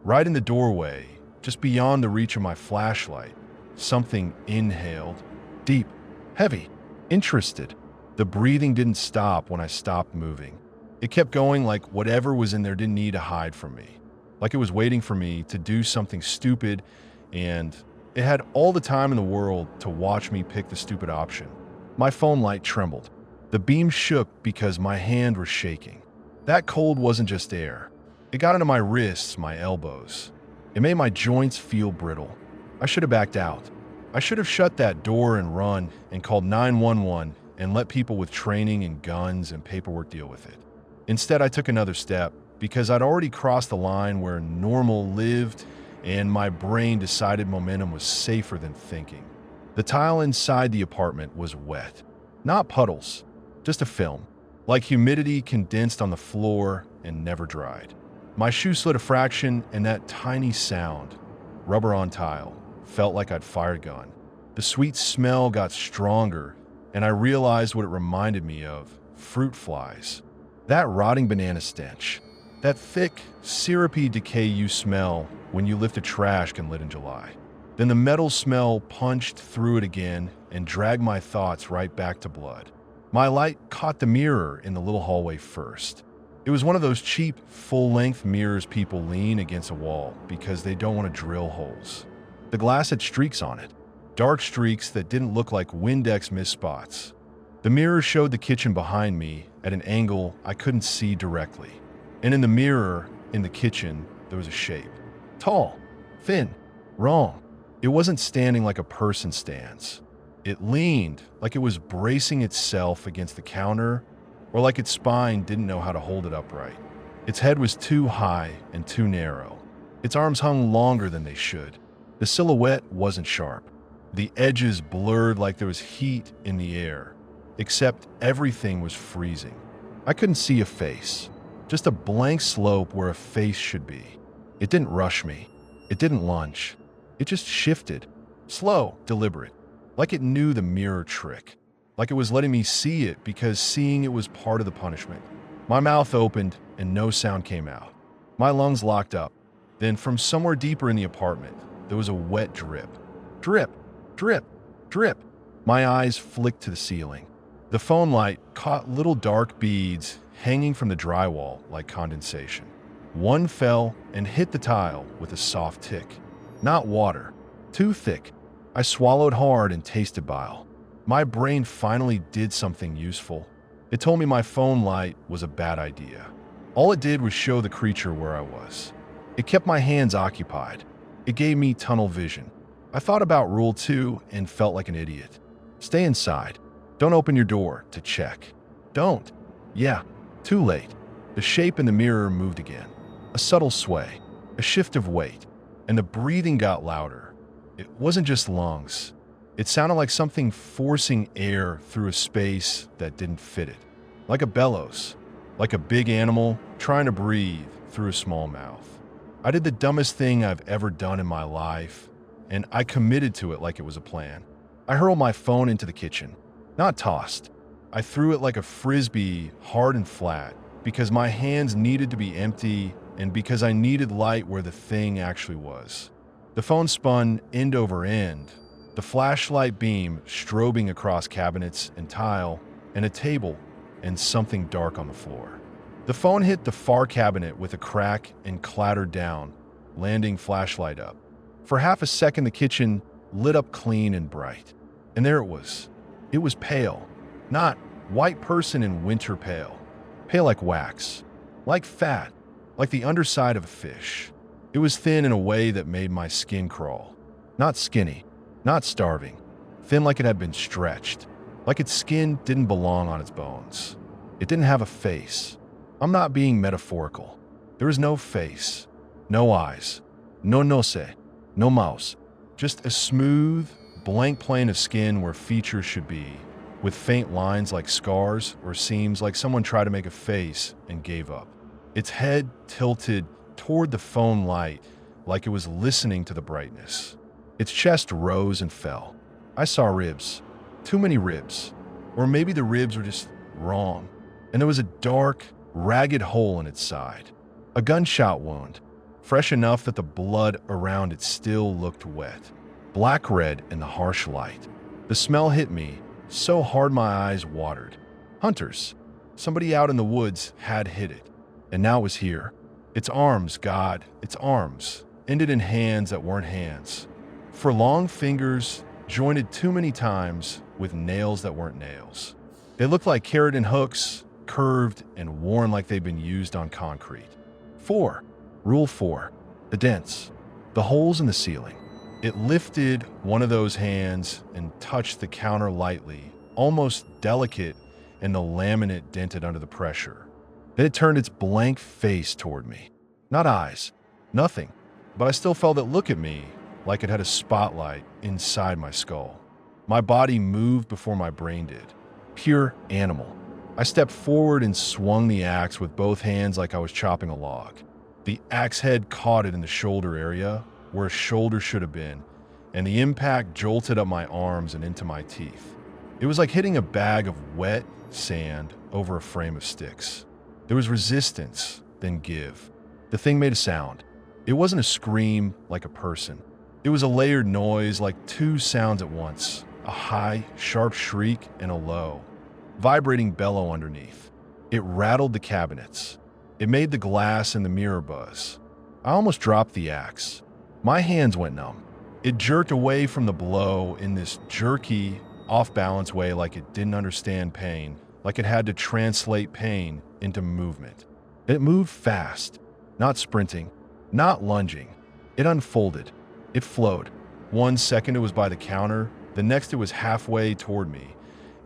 right in the doorway, just beyond the reach of my flashlight, something inhaled, deep, heavy, interested. The breathing didn't stop when I stopped moving. It kept going like whatever was in there didn't need to hide from me. Like it was waiting for me to do something stupid, and it had all the time in the world to watch me pick the stupid option. My phone light trembled. The beam shook because my hand was shaking. That cold wasn't just air. It got into my wrists, my elbows. It made my joints feel brittle. I should have backed out. I should have shut that door and run and called 911 and let people with training and guns and paperwork deal with it. Instead, I took another step because I'd already crossed the line where normal lived, and my brain decided momentum was safer than thinking. The tile inside the apartment was wet. Not puddles, just a film, like humidity condensed on the floor and never dried. My shoe slid a fraction, and that tiny sound, rubber on tile, felt like I'd fired a gun. The sweet smell got stronger, and I realized what it reminded me of: fruit flies. That rotting banana stench. That thick, syrupy decay you smell when you lift a trash can lit in July. Then the metal smell punched through it again and dragged my thoughts right back to blood. My light caught the mirror in the little hallway first. It was one of those cheap, full-length mirrors people lean against a wall because they don't want to drill holes. The glass had streaks on it, dark streaks that didn't look like Windex mist spots. The mirror showed the kitchen behind me at an angle I couldn't see directly. And in the mirror, in the kitchen, there was a shape. Tall, thin, wrong. It wasn't standing like a person stands. It leaned like it was bracing itself against the counter, or like its spine didn't know how to hold it upright. Its head was too high and too narrow. Its arms hung longer than they should. The silhouette wasn't sharp. The edges blurred like there was heat in the air, except everything was freezing. I couldn't see a face, just a blank slope where a face should be. It didn't rush me. It didn't lunge. It just shifted, slow, deliberate, like it knew the mirror trick, like it was letting me see it because seeing it was part of the punishment. My mouth opened and no sound came out. My lungs locked up. Then from somewhere deeper in the apartment, there was a wet drip. Drip, drip, drip. My eyes flicked to the ceiling. The phone light caught little dark beads hanging from the drywall like condensation. One fell and hit the tile with a soft tick. Not water, too thick. I swallowed hard and tasted bile. My brain finally did something useful. It told me my phone light was a bad idea. All it did was show the creature where I was. It kept my hands occupied. It gave me tunnel vision. I thought about Rule 2 and felt like an idiot. Stay inside. Don't open your door to check. Don't. Yeah, too late. The shape in the mirror moved again. A subtle sway, a shift of weight, and the breathing got louder. It wasn't just lungs. It sounded like something forcing air through a space that didn't fit it. Like a bellows, like a big animal trying to breathe through a small mouth. I did the dumbest thing I've ever done in my life, and I committed to it like it was a plan. I hurled my phone into the kitchen. Not tossed. I threw it like a frisbee, hard and flat, because my hands needed to be empty and because I needed light where the thing actually was. The phone spun end over end, the flashlight beam strobing across cabinets and tile and a table and something dark on the floor. The phone hit the far cabinet with a crack and clattered down, landing flashlight up. For half a second, the kitchen lit up clean and bright. And there it was. It was pale. Not white person in winter pale. Pale like wax. Like fat. Like the underside of a fish. It was thin in a way that made my skin crawl. Not skinny. Not starving. Thin like it had been stretched. Like its skin didn't belong on its bones. It didn't have a face. I'm not being metaphorical. There was no face. No eyes. No nose. No mouse. Just a smooth, blank plane of skin where features should be, with faint lines like scars or seams like someone tried to make a face and gave up. Its head tilted toward the phone light like it was listening to the brightness. Its chest rose and fell. I saw ribs. Too many ribs. Or maybe the ribs were just wrong. And there was a dark, ragged hole in its side. A gunshot wound, fresh enough that the blood around it still looked wet. Black-red in the harsh light. The smell hit me so hard my eyes watered. Hunters. Somebody out in the woods had hit it. And now it was here. Its arms, God, its arms, ended in hands that weren't hands. For long fingers, jointed too many times with nails that weren't nails. They looked like keratin hooks, curved and worn like they'd been used on concrete. 4. Rule 4. The dents. The holes in the ceiling. It lifted one of those hands and touched the counter lightly, almost delicate, and the laminate dented under the pressure. Then it turned its blank face toward me. Not eyes, nothing, but I still felt it look at me like it had a spotlight inside my skull. My body moved before my brain did. Pure animal. I stepped forward and swung the axe with both hands like I was chopping a log. The axe head caught it in the shoulder area, where a shoulder should have been, and the impact jolted up my arms and into my teeth. It was like hitting a bag of wet sand over a frame of sticks. There was resistance, then give. The thing made a sound. It wasn't a scream like a person. It was a layered noise like two sounds at once, a high, sharp shriek and a low, vibrating bellow underneath. It rattled the cabinets. It made the glass in the mirror buzz. I almost dropped the axe. My hands went numb. It jerked away from the blow in this jerky, off-balance way like it didn't understand pain, like it had to translate pain into movement. It moved fast, not sprinting, not lunging. It unfolded. It flowed. 1 second it was by the counter, the next it was halfway toward me,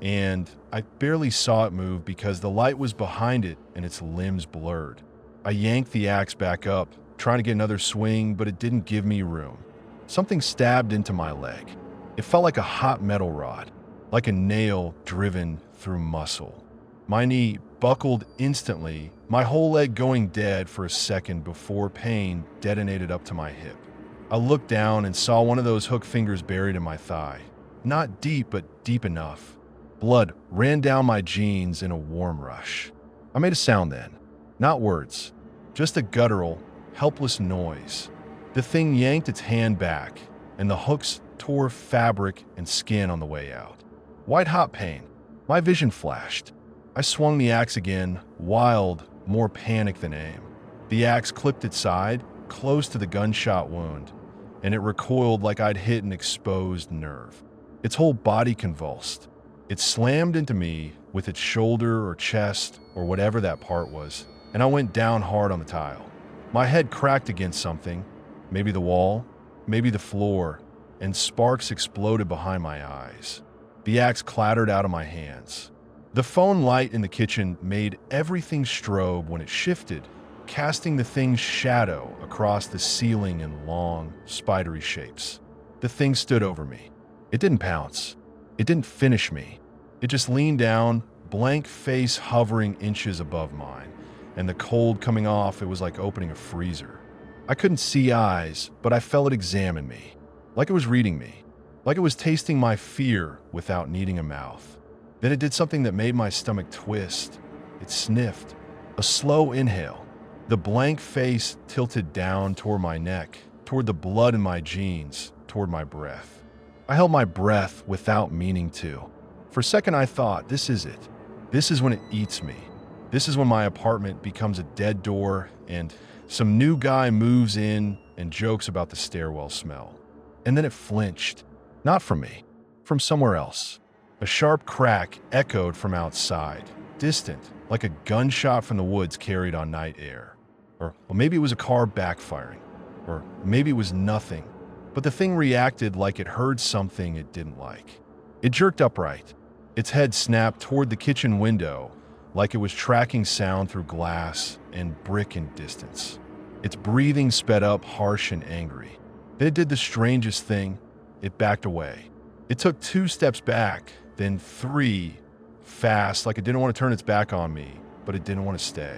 and I barely saw it move because the light was behind it and its limbs blurred. I yanked the axe back up, trying to get another swing, but it didn't give me room. Something stabbed into my leg. It felt like a hot metal rod, like a nail driven through muscle. My knee buckled instantly, my whole leg going dead for a second before pain detonated up to my hip. I looked down and saw one of those hook fingers buried in my thigh. Not deep, but deep enough. Blood ran down my jeans in a warm rush. I made a sound then. Not words, just a guttural, helpless noise. The thing yanked its hand back, and the hooks tore fabric and skin on the way out. White-hot pain. My vision flashed. I swung the axe again, wild, more panic than aim. The axe clipped its side, close to the gunshot wound, and it recoiled like I'd hit an exposed nerve. Its whole body convulsed. It slammed into me with its shoulder or chest or whatever that part was, and I went down hard on the tile. My head cracked against something, maybe the wall, maybe the floor, and sparks exploded behind my eyes. The axe clattered out of my hands. The phone light in the kitchen made everything strobe when it shifted, casting the thing's shadow across the ceiling in long, spidery shapes. The thing stood over me. It didn't pounce. It didn't finish me. It just leaned down, blank face hovering inches above mine, and the cold coming off, it was like opening a freezer. I couldn't see eyes, but I felt it examine me, like it was reading me, like it was tasting my fear without needing a mouth. Then it did something that made my stomach twist. It sniffed. A slow inhale. The blank face tilted down toward my neck, toward the blood in my jeans, toward my breath. I held my breath without meaning to. For a second I thought, this is it. This is when it eats me. This is when my apartment becomes a dead door and some new guy moves in and jokes about the stairwell smell. And then it flinched. Not from me. From somewhere else. A sharp crack echoed from outside, distant, like a gunshot from the woods carried on night air. Or maybe it was a car backfiring. Or maybe it was nothing. But the thing reacted like it heard something it didn't like. It jerked upright. Its head snapped toward the kitchen window, like it was tracking sound through glass and brick in distance. Its breathing sped up, harsh and angry. Then it did the strangest thing. It backed away. It took 2 steps back, then 3, fast, like it didn't want to turn its back on me, but it didn't want to stay.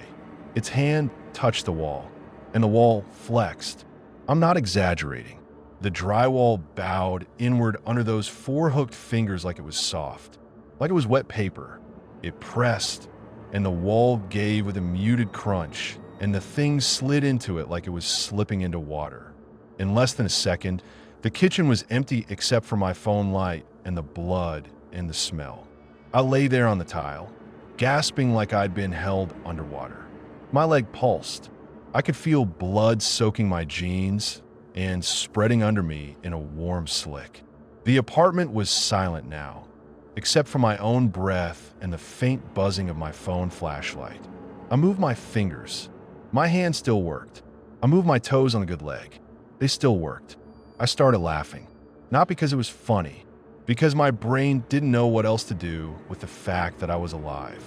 Its hand touched the wall, and the wall flexed. I'm not exaggerating. The drywall bowed inward under those 4 hooked fingers like it was soft, like it was wet paper. It pressed, and the wall gave with a muted crunch, and the thing slid into it like it was slipping into water. In less than a second, the kitchen was empty except for my phone light and the blood and the smell. I lay there on the tile, gasping like I'd been held underwater. My leg pulsed. I could feel blood soaking my jeans and spreading under me in a warm slick. The apartment was silent now, except for my own breath and the faint buzzing of my phone flashlight. I moved my fingers. My hand still worked. I moved my toes on the good leg. They still worked. I started laughing. Not because it was funny, because my brain didn't know what else to do with the fact that I was alive.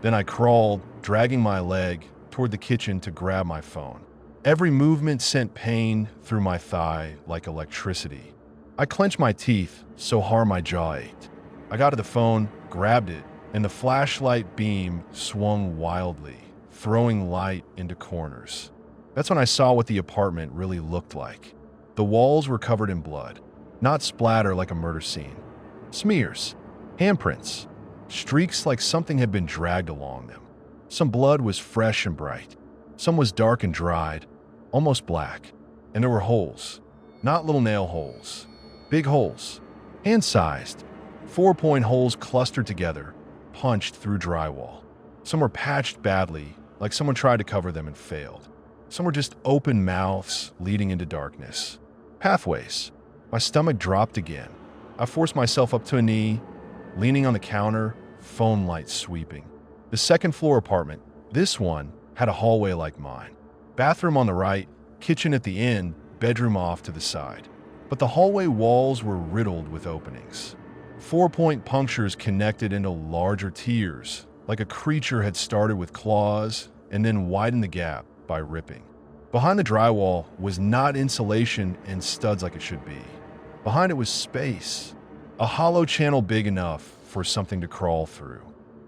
Then I crawled, dragging my leg toward the kitchen to grab my phone. Every movement sent pain through my thigh like electricity. I clenched my teeth so hard my jaw ached. I got to the phone, grabbed it, and the flashlight beam swung wildly, throwing light into corners. That's when I saw what the apartment really looked like. The walls were covered in blood, not splatter like a murder scene. Smears, handprints, streaks like something had been dragged along them. Some blood was fresh and bright. Some was dark and dried, almost black. And there were holes, not little nail holes, big holes, hand-sized, 4-point holes clustered together, punched through drywall. Some were patched badly, like someone tried to cover them and failed. Some were just open mouths leading into darkness. Pathways. My stomach dropped again. I forced myself up to a knee, leaning on the counter, phone light sweeping. The second-floor apartment, this one, had a hallway like mine. Bathroom on the right, kitchen at the end, bedroom off to the side. But the hallway walls were riddled with openings. 4-point punctures connected into larger tiers, like a creature had started with claws and then widened the gap by ripping. Behind the drywall was not insulation and studs like it should be. Behind it was space, a hollow channel big enough for something to crawl through.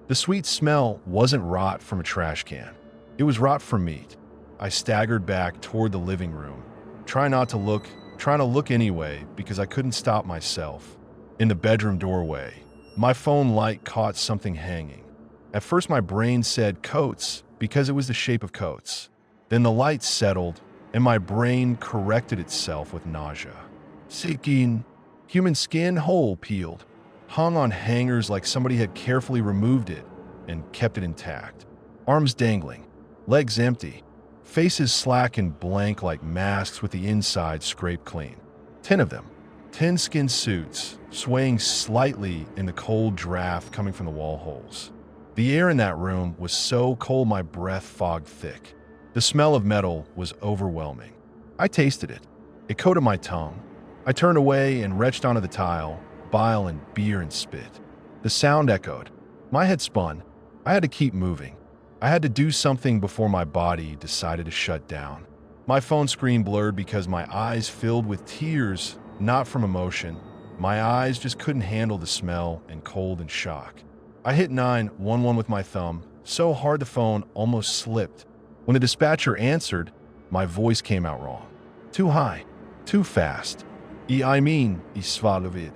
The sweet smell wasn't rot from a trash can. It was rot from meat. I staggered back toward the living room, trying to look anyway because I couldn't stop myself. In the bedroom doorway, my phone light caught something hanging. At first my brain said coats because it was the shape of coats. Then the light settled and my brain corrected itself with nausea. Sikin, human skin whole peeled, hung on hangers like somebody had carefully removed it and kept it intact. Arms dangling, legs empty, faces slack and blank like masks with the inside scraped clean. 10 of them. 10 skin suits, swaying slightly in the cold draft coming from the wall holes. The air in that room was so cold my breath fogged thick. The smell of metal was overwhelming. I tasted it. It coated my tongue. I turned away and retched onto the tile, bile and beer and spit. The sound echoed. My head spun. I had to keep moving. I had to do something before my body decided to shut down. My phone screen blurred because my eyes filled with tears, not from emotion. My eyes just couldn't handle the smell and cold and shock. I hit 911 with my thumb, so hard the phone almost slipped. When the dispatcher answered, my voice came out wrong. Too high, too fast. I mean, Isvalovit.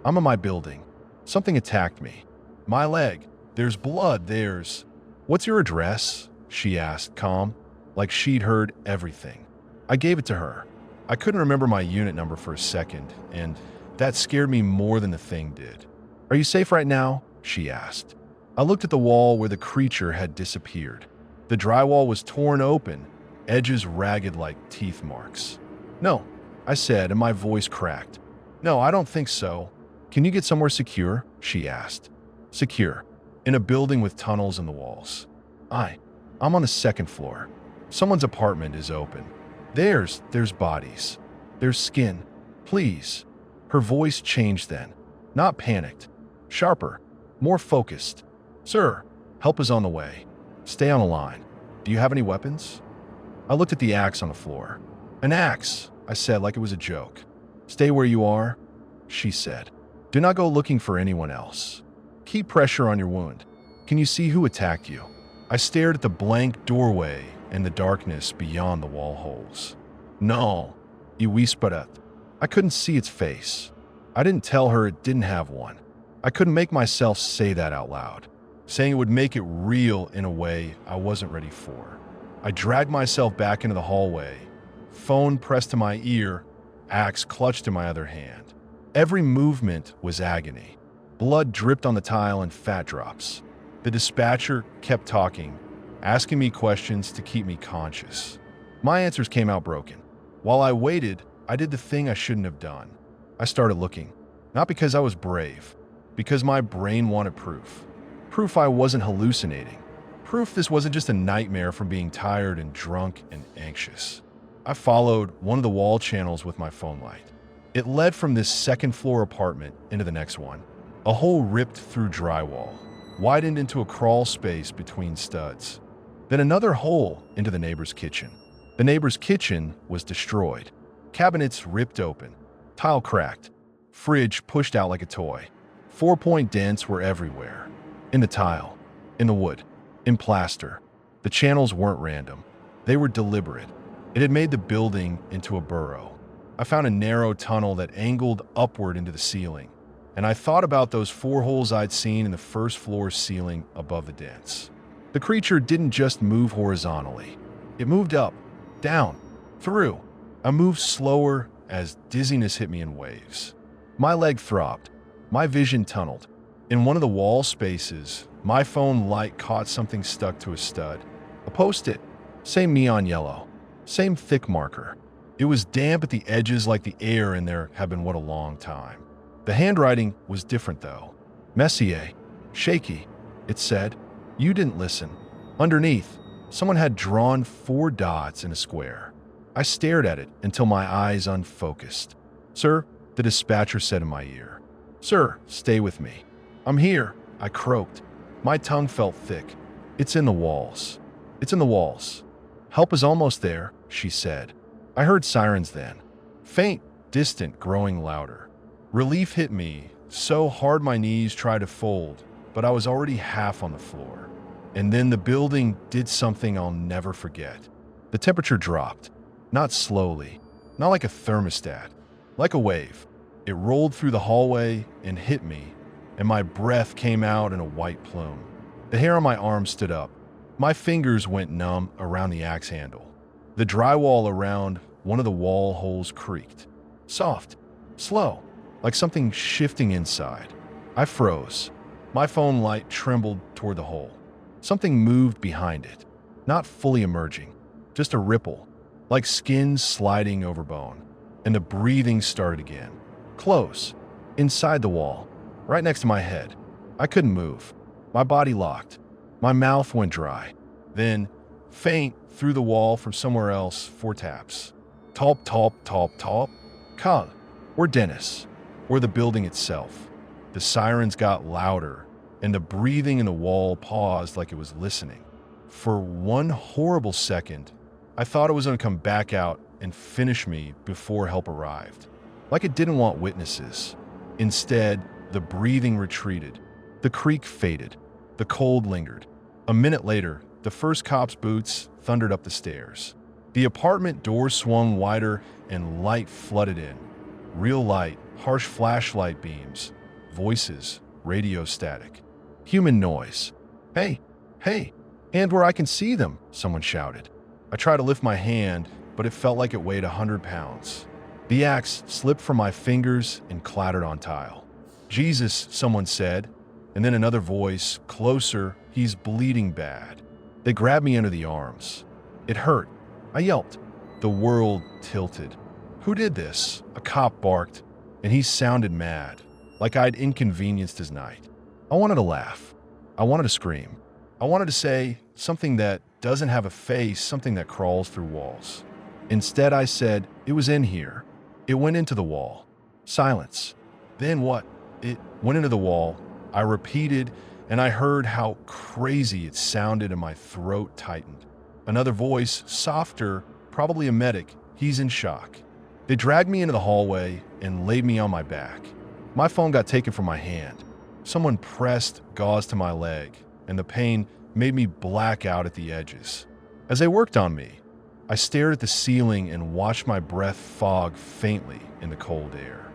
I'm in my building. Something attacked me. My leg. There's blood, there's... What's your address? She asked, calm, like she'd heard everything. I gave it to her. I couldn't remember my unit number for a second, and that scared me more than the thing did. Are you safe right now? She asked. I looked at the wall where the creature had disappeared. The drywall was torn open, edges ragged like teeth marks. No, I said, and my voice cracked. No, I don't think so. Can you get somewhere secure? She asked. Secure. In a building with tunnels in the walls. I'm on the second floor. Someone's apartment is open. There's bodies. There's skin. Please. Her voice changed then. Not panicked. Sharper. More focused. Sir, help is on the way. Stay on the line. Do you have any weapons? I looked at the axe on the floor. An axe, I said like it was a joke. Stay where you are, she said. Do not go looking for anyone else. Keep pressure on your wound. Can you see who attacked you? I stared at the blank doorway and the darkness beyond the wall holes. No, I whispered. I couldn't see its face. I didn't tell her it didn't have one. I couldn't make myself say that out loud. Saying it would make it real in a way I wasn't ready for. I dragged myself back into the hallway, phone pressed to my ear, axe clutched in my other hand. Every movement was agony. Blood dripped on the tile in fat drops. The dispatcher kept talking, asking me questions to keep me conscious. My answers came out broken. While I waited, I did the thing I shouldn't have done. I started looking, not because I was brave, because my brain wanted proof. Proof I wasn't hallucinating. Proof this wasn't just a nightmare from being tired and drunk and anxious. I followed one of the wall channels with my phone light. It led from this second-floor apartment into the next one. A hole ripped through drywall, widened into a crawl space between studs. Then another hole into the neighbor's kitchen. The neighbor's kitchen was destroyed. Cabinets ripped open, tile cracked, fridge pushed out like a toy. 4-point dents were everywhere. In the tile, in the wood, in plaster. The channels weren't random. They were deliberate. It had made the building into a burrow. I found a narrow tunnel that angled upward into the ceiling, and I thought about those 4 holes I'd seen in the first floor ceiling above the dents. The creature didn't just move horizontally. It moved up, down, through. I moved slower as dizziness hit me in waves. My leg throbbed. My vision tunneled. In one of the wall spaces, my phone light caught something stuck to a stud. A post-it. Same neon yellow. Same thick marker. It was damp at the edges like the air in there had been what a long time. The handwriting was different though. Messier. Shaky. It said, "You didn't listen." Underneath, someone had drawn 4 dots in a square. I stared at it until my eyes unfocused. "Sir," the dispatcher said in my ear. "Sir, stay with me." "I'm here," I croaked. My tongue felt thick. "It's in the walls. It's in the walls." "Help is almost there," she said. I heard sirens then. Faint, distant, growing louder. Relief hit me so hard my knees tried to fold, but I was already half on the floor. And then the building did something I'll never forget. The temperature dropped. Not slowly, not like a thermostat, like a wave. It rolled through the hallway and hit me, and my breath came out in a white plume. The hair on my arm stood up. My fingers went numb around the axe handle. The drywall around one of the wall holes creaked. Soft, slow, like something shifting inside. I froze. My phone light trembled toward the hole. Something moved behind it, not fully emerging, just a ripple, like skin sliding over bone. And the breathing started again. Close, inside the wall, right next to my head. I couldn't move. My body locked. My mouth went dry. Then, faint, through the wall from somewhere else, 4 taps. Talp, talp, talp, talp. Kang, or Dennis, or the building itself. The sirens got louder, and the breathing in the wall paused like it was listening. For one horrible second, I thought it was going to come back out and finish me before help arrived. Like it didn't want witnesses. Instead, the breathing retreated. The creak faded. The cold lingered. A minute later, the first cop's boots thundered up the stairs. The apartment door swung wider and light flooded in. Real light, harsh flashlight beams, voices, radio static, human noise. "Hey, hey, hand where I can see them," someone shouted. I tried to lift my hand, but it felt like it weighed 100 pounds. The axe slipped from my fingers and clattered on tile. "Jesus," someone said, and then another voice, closer, "He's bleeding bad." They grabbed me under the arms. It hurt. I yelped. The world tilted. "Who did this?" A cop barked, and he sounded mad, like I'd inconvenienced his night. I wanted to laugh. I wanted to scream. I wanted to say something that doesn't have a face, something that crawls through walls. Instead, I said, "It was in here. It went into the wall." Silence. Then what? It went into the wall. I repeated, and I heard how crazy it sounded and my throat tightened. Another voice, softer, probably a medic. "He's in shock." They dragged me into the hallway and laid me on my back. My phone got taken from my hand. Someone pressed gauze to my leg, and the pain made me black out at the edges. As they worked on me, I stared at the ceiling and watched my breath fog faintly in the cold air.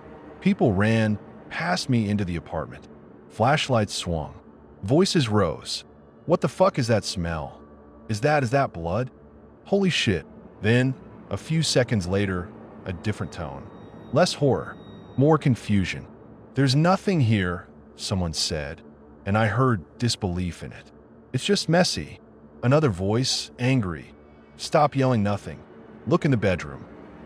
People ran past me into the apartment. Flashlights swung. Voices rose. "What the fuck is that smell? Is that blood? Holy shit." Then, a few seconds later, a different tone. Less horror, more confusion. "There's nothing here," someone said, and I heard disbelief in it. "It's just messy." Another voice, angry. "Stop yelling nothing. Look in the bedroom."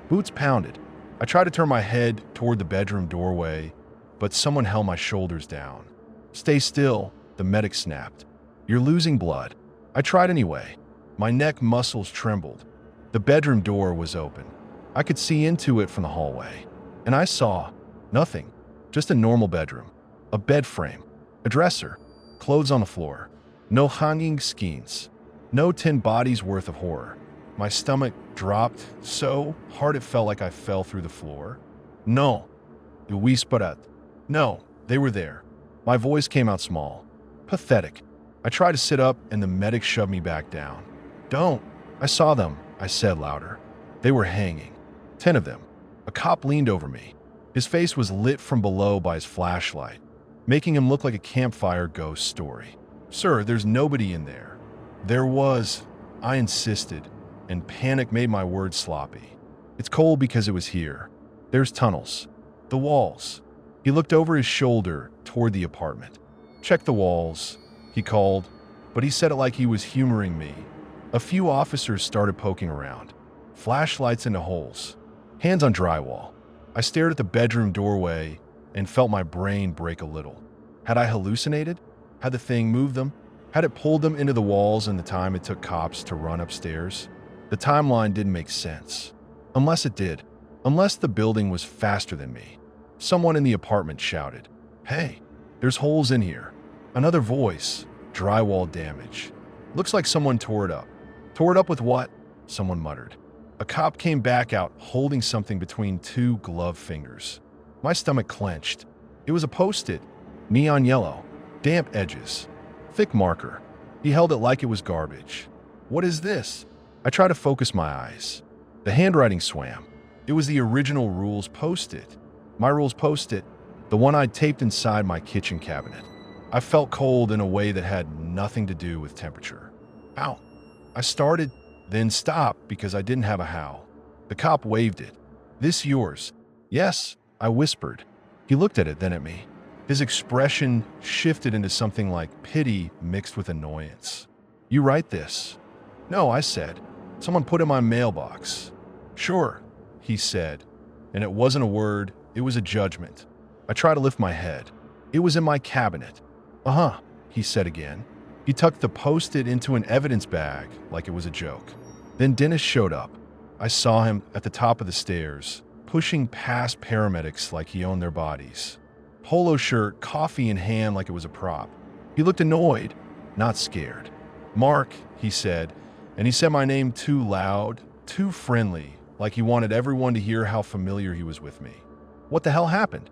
Boots pounded. I tried to turn my head toward the bedroom doorway, but someone held my shoulders down. "Stay still," the medic snapped. "You're losing blood." I tried anyway. My neck muscles trembled. The bedroom door was open. I could see into it from the hallway. And I saw nothing, just a normal bedroom, a bed frame, a dresser, clothes on the floor, no hanging skeins, no 10 bodies worth of horror. My stomach dropped so hard it felt like I fell through the floor. No, you whispered. No, they were there. My voice came out small, pathetic. I tried to sit up and the medic shoved me back down. Don't. I saw them, I said louder. They were hanging. 10 of them. A cop leaned over me. His face was lit from below by his flashlight, making him look like a campfire ghost story. Sir, there's nobody in there. There was, I insisted, and panic made my words sloppy. It's cold because it was here. There's tunnels. The walls. He looked over his shoulder toward the apartment. Check the walls, he called, but he said it like he was humoring me. A few officers started poking around. Flashlights into holes. Hands on drywall. I stared at the bedroom doorway and felt my brain break a little. Had I hallucinated? Had the thing moved them? Had it pulled them into the walls in the time it took cops to run upstairs? The timeline didn't make sense. Unless it did. Unless the building was faster than me. Someone in the apartment shouted, "Hey, there's holes in here." Another voice, "Drywall damage." Looks like someone tore it up. Tore it up with what? Someone muttered. A cop came back out holding something between two gloved fingers. My stomach clenched. It was a Post-it, neon yellow, damp edges, thick marker. He held it like it was garbage. What is this? I tried to focus my eyes. The handwriting swam. It was the original rules Post-it. My rules Post-it, the one I'd taped inside my kitchen cabinet. I felt cold in a way that had nothing to do with temperature. Ow. I started, then stopped because I didn't have a how. The cop waved it. "This yours?" "Yes," I whispered. He looked at it, then at me. His expression shifted into something like pity mixed with annoyance. "You write this?" "No," I said. "Someone put in my mailbox." "Sure," he said. And it wasn't a word, it was a judgment. I tried to lift my head. It was in my cabinet. "Uh-huh," he said again. He tucked the Post-it into an evidence bag like it was a joke. Then Dennis showed up. I saw him at the top of the stairs, pushing past paramedics like he owned their bodies. Polo shirt, coffee in hand like it was a prop. He looked annoyed, not scared. "Mark," he said, and he said my name too loud, too friendly, like he wanted everyone to hear how familiar he was with me. What the hell happened?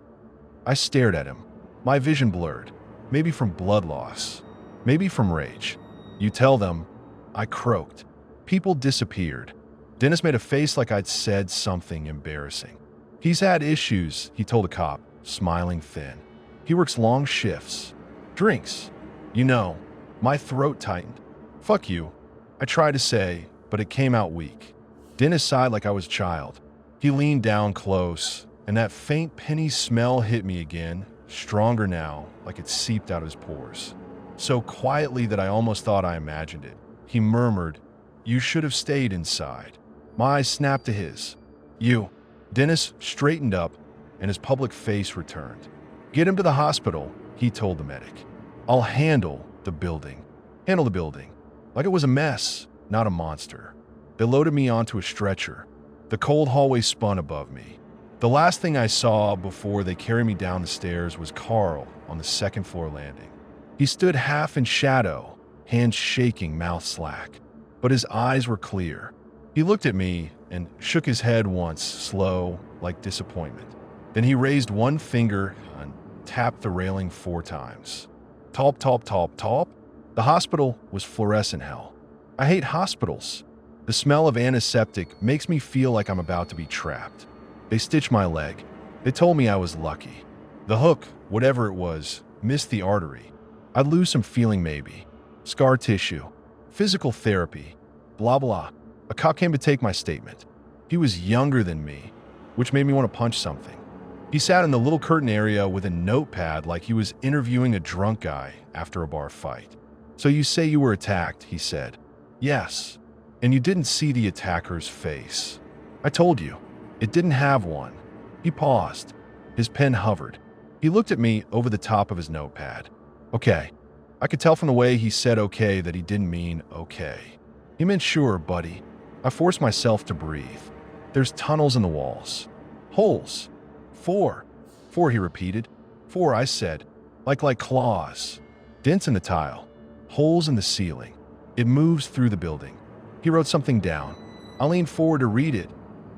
I stared at him, my vision blurred, maybe from blood loss, maybe from rage. "You tell them," I croaked. People disappeared. Dennis made a face like I'd said something embarrassing. "He's had issues," he told a cop, smiling thin. "He works long shifts. Drinks. You know." My throat tightened. "Fuck you," I tried to say, but it came out weak. Dennis sighed like I was a child. He leaned down close, and that faint penny smell hit me again, stronger now, like it seeped out his pores. So quietly that I almost thought I imagined it. He murmured, "You should have stayed inside." My eyes snapped to his. "You." Dennis straightened up, and his public face returned. "Get him to the hospital," he told the medic. "I'll handle the building." Handle the building. Like it was a mess, not a monster. They loaded me onto a stretcher. The cold hallway spun above me. The last thing I saw before they carried me down the stairs was Carl on the second floor landing. He stood half in shadow, hands shaking, mouth slack. But his eyes were clear. He looked at me and shook his head once, slow, like disappointment. Then he raised one finger and tapped the railing 4 times. Talp, talp, talp, talp. The hospital was fluorescent hell. I hate hospitals. The smell of antiseptic makes me feel like I'm about to be trapped. They stitched my leg. They told me I was lucky. The hook, whatever it was, missed the artery. I'd lose some feeling maybe. Scar tissue. Physical therapy. Blah, blah. A cop came to take my statement. He was younger than me, which made me want to punch something. He sat in the little curtain area with a notepad like he was interviewing a drunk guy after a bar fight. "So you say you were attacked," he said. "Yes. And you didn't see the attacker's face." "I told you. It didn't have one." He paused. His pen hovered. He looked at me over the top of his notepad. "Okay." I could tell from the way he said okay that he didn't mean okay. He meant sure, buddy. I forced myself to breathe. There's tunnels in the walls. Holes. 4. 4, he repeated. 4, I said. Like claws. Dents in the tile. Holes in the ceiling. It moves through the building. He wrote something down. I leaned forward to read it,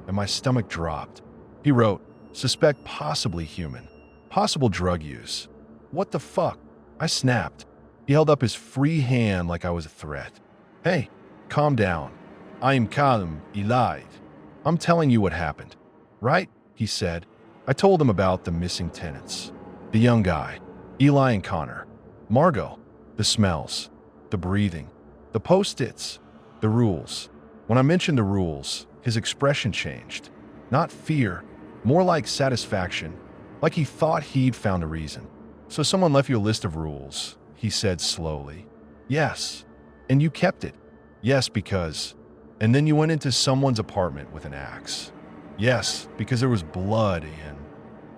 and my stomach dropped. He wrote, suspect possibly human. Possible drug use. What the fuck? I snapped. He held up his free hand like I was a threat. Hey, calm down. I am calm, Eli. I'm telling you what happened. Right? He said. I told him about the missing tenants. The young guy, Eli and Connor. Margot. The smells. The breathing. The post-its. The rules. When I mentioned the rules, his expression changed. Not fear, more like satisfaction. Like he thought he'd found a reason. So someone left you a list of rules, he said slowly. Yes. And you kept it. Yes, because. And then you went into someone's apartment with an axe. Yes, because there was blood and.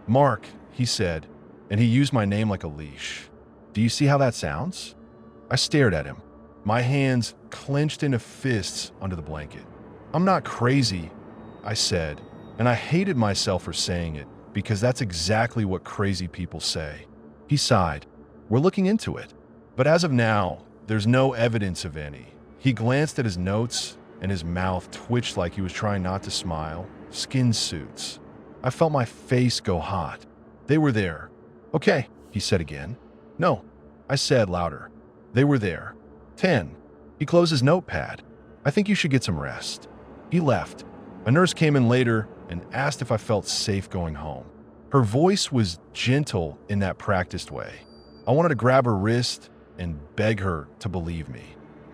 Mark, he said, and he used my name like a leash. Do you see how that sounds? I stared at him, my hands clenched into fists under the blanket. I'm not crazy, I said, and I hated myself for saying it because that's exactly what crazy people say. He sighed. We're looking into it. But as of now, there's no evidence of any. He glanced at his notes and his mouth twitched like he was trying not to smile. Skin suits. I felt my face go hot. They were there. Okay, he said again. No, I said louder. They were there. 10. He closed his notepad. I think you should get some rest. He left. A nurse came in later and asked if I felt safe going home. Her voice was gentle in that practiced way. I wanted to grab her wrist and beg her to believe me.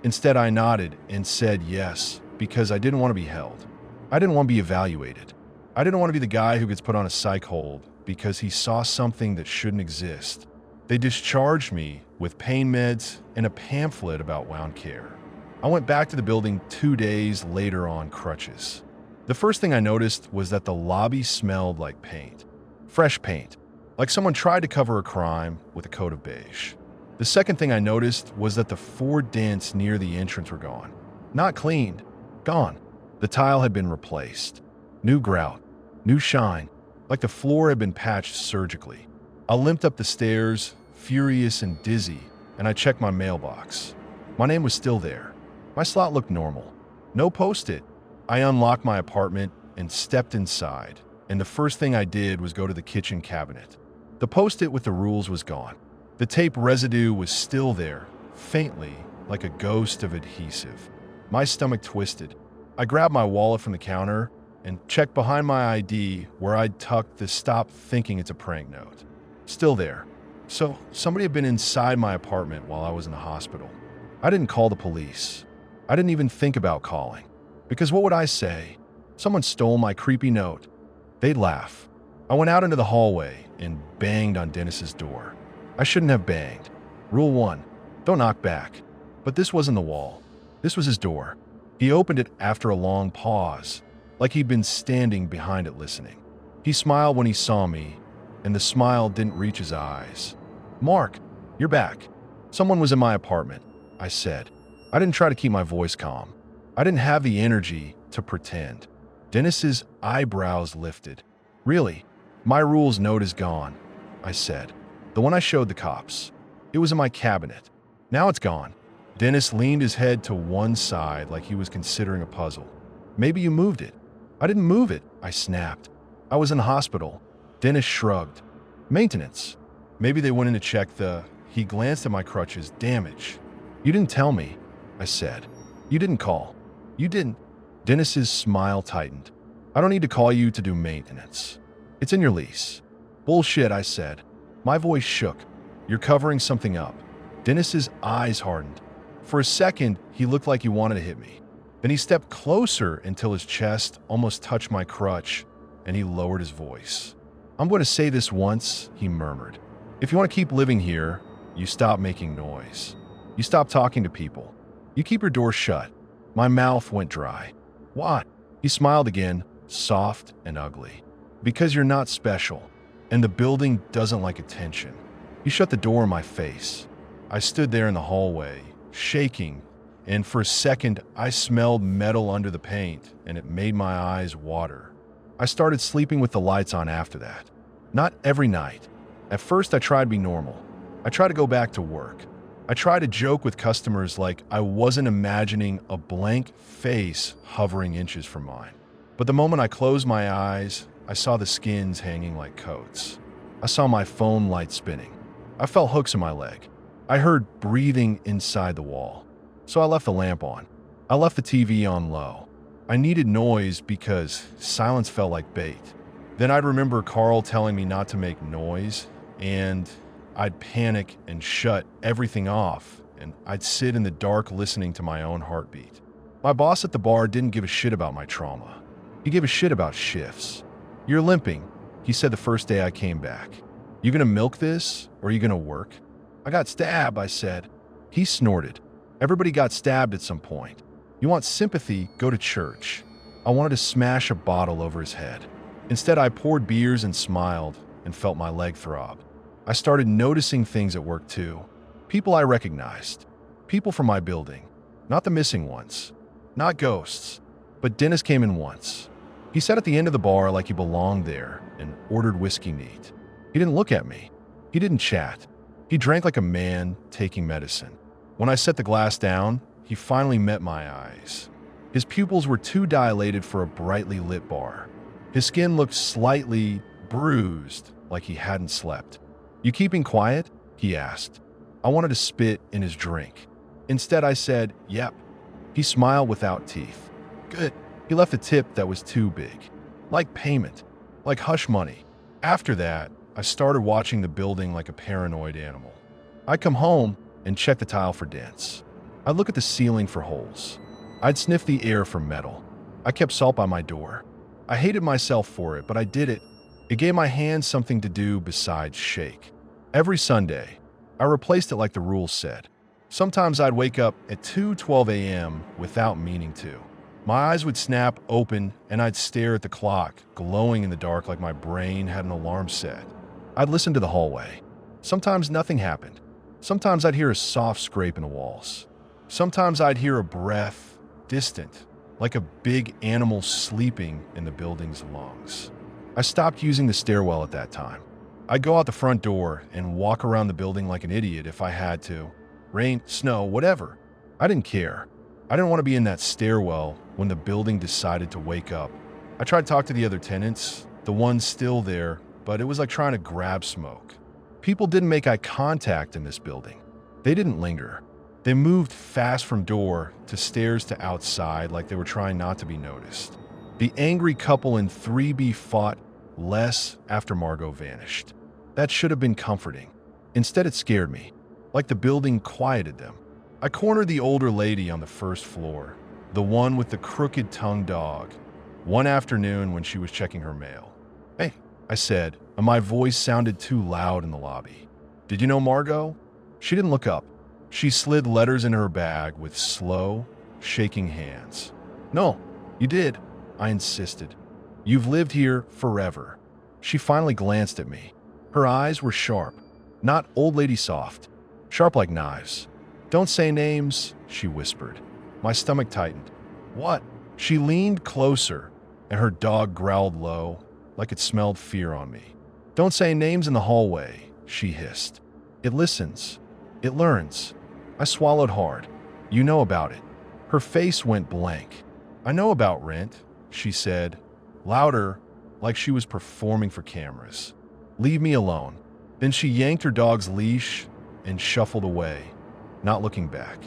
Instead, I nodded and said yes because I didn't want to be held. I didn't want to be evaluated. I didn't want to be the guy who gets put on a psych hold because he saw something that shouldn't exist. They discharged me with pain meds and a pamphlet about wound care. I went back to the building 2 days later on crutches. The first thing I noticed was that the lobby smelled like paint. Fresh paint, like someone tried to cover a crime with a coat of beige. The second thing I noticed was that the 4 dents near the entrance were gone. Not cleaned, gone. The tile had been replaced. New grout, new shine, like the floor had been patched surgically. I limped up the stairs, furious and dizzy, and I checked my mailbox. My name was still there. My slot looked normal. No post-it. I unlocked my apartment and stepped inside, and the first thing I did was go to the kitchen cabinet. The post-it with the rules was gone. The tape residue was still there, faintly, like a ghost of adhesive. My stomach twisted. I grabbed my wallet from the counter and checked behind my ID where I'd tucked the "stop thinking it's a prank" note. Still there. So somebody had been inside my apartment while I was in the hospital. I didn't call the police. I didn't even think about calling. Because what would I say? Someone stole my creepy note. They'd laugh. I went out into the hallway and banged on Dennis's door. I shouldn't have banged. Rule 1, don't knock back. But this wasn't the wall. This was his door. He opened it after a long pause, like he'd been standing behind it listening. He smiled when he saw me, and the smile didn't reach his eyes. Mark, you're back. Someone was in my apartment, I said. I didn't try to keep my voice calm. I didn't have the energy to pretend. Dennis's eyebrows lifted. Really? My rules note is gone, I said. The one I showed the cops. It was in my cabinet. Now it's gone. Dennis leaned his head to one side like he was considering a puzzle. Maybe you moved it. I didn't move it, I snapped. I was in the hospital. Dennis shrugged. Maintenance. Maybe they went in to check the. He glanced at my crutches. Damage. You didn't tell me, I said. You didn't call. You didn't. Dennis's smile tightened. I don't need to call you to do maintenance. It's in your lease. Bullshit, I said. My voice shook. You're covering something up. Dennis's eyes hardened. For a second, he looked like he wanted to hit me. Then he stepped closer until his chest almost touched my crutch, and he lowered his voice. I'm going to say this once, he murmured. If you want to keep living here, you stop making noise. You stop talking to people. You keep your door shut. My mouth went dry. What? He smiled again, soft and ugly. Because you're not special, and the building doesn't like attention. He shut the door in my face. I stood there in the hallway, shaking, and for a second I smelled metal under the paint, and it made my eyes water. I started sleeping with the lights on after that. Not every night. At first, I tried to be normal. I tried to go back to work. I tried to joke with customers like I wasn't imagining a blank face hovering inches from mine. But the moment I closed my eyes, I saw the skins hanging like coats. I saw my phone light spinning. I felt hooks in my leg. I heard breathing inside the wall. So I left the lamp on. I left the TV on low. I needed noise because silence felt like bait. Then I'd remember Carl telling me not to make noise, and I'd panic and shut everything off, and I'd sit in the dark listening to my own heartbeat. My boss at the bar didn't give a shit about my trauma. He gave a shit about shifts. "You're limping," he said the first day I came back. "You gonna milk this, or are you gonna work?" "I got stabbed," I said. He snorted. "Everybody got stabbed at some point. You want sympathy, go to church." I wanted to smash a bottle over his head. Instead, I poured beers and smiled and felt my leg throb. I started noticing things at work too. People I recognized. People from my building. Not the missing ones. Not ghosts. But Dennis came in once. He sat at the end of the bar like he belonged there and ordered whiskey neat. He didn't look at me. He didn't chat. He drank like a man taking medicine. When I set the glass down, he finally met my eyes. His pupils were too dilated for a brightly lit bar. His skin looked slightly bruised, like he hadn't slept. "You keeping quiet?" he asked. I wanted to spit in his drink. Instead, I said, "Yep." He smiled without teeth. "Good." He left a tip that was too big. Like payment. Like hush money. After that, I started watching the building like a paranoid animal. I'd come home and check the tile for dents. I'd look at the ceiling for holes. I'd sniff the air for metal. I kept salt by my door. I hated myself for it, but I did it. It gave my hands something to do besides shake. Every Sunday, I replaced it like the rules said. Sometimes I'd wake up at 2:12 a.m. without meaning to. My eyes would snap open and I'd stare at the clock, glowing in the dark like my brain had an alarm set. I'd listen to the hallway. Sometimes nothing happened. Sometimes I'd hear a soft scrape in the walls. Sometimes I'd hear a breath, distant, like a big animal sleeping in the building's lungs. I stopped using the stairwell at that time. I'd go out the front door and walk around the building like an idiot if I had to. Rain, snow, whatever. I didn't care. I didn't want to be in that stairwell when the building decided to wake up. I tried to talk to the other tenants, the ones still there, but it was like trying to grab smoke. People didn't make eye contact in this building. They didn't linger. They moved fast from door to stairs to outside like they were trying not to be noticed. The angry couple in 3B fought less after Margot vanished. That should have been comforting. Instead, it scared me, like the building quieted them. I cornered the older lady on the first floor, the one with the crooked-tongued dog, one afternoon when she was checking her mail. "Hey," I said, and my voice sounded too loud in the lobby. "Did you know Margot?" She didn't look up. She slid letters in her bag with slow, shaking hands. "No, you did," I insisted. "You've lived here forever." She finally glanced at me. Her eyes were sharp, not old lady soft, sharp like knives. "Don't say names," she whispered. My stomach tightened. "What?" She leaned closer, and her dog growled low, like it smelled fear on me. "Don't say names in the hallway," she hissed. "It listens. It learns." I swallowed hard. "You know about it." Her face went blank. "I know about rent," she said, louder, like she was performing for cameras. "Leave me alone." Then she yanked her dog's leash and shuffled away, not looking back.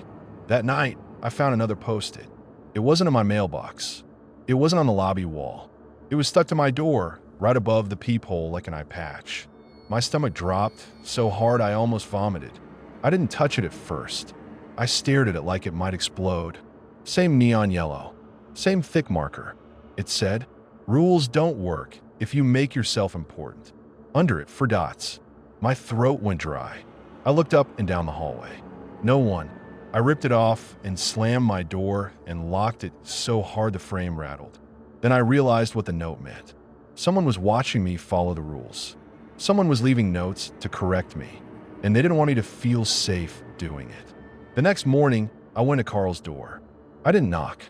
That night, I found another post-it. It wasn't in my mailbox. It wasn't on the lobby wall. It was stuck to my door, right above the peephole like an eye patch. My stomach dropped so hard I almost vomited. I didn't touch it at first. I stared at it like it might explode. Same neon yellow. Same thick marker. It said, "Rules don't work if you make yourself important." Under it, for dots. My throat went dry. I looked up and down the hallway. No one. I ripped it off and slammed my door and locked it so hard the frame rattled. Then I realized what the note meant. Someone was watching me follow the rules. Someone was leaving notes to correct me, and they didn't want me to feel safe doing it. The next morning, I went to Carl's door. I didn't knock.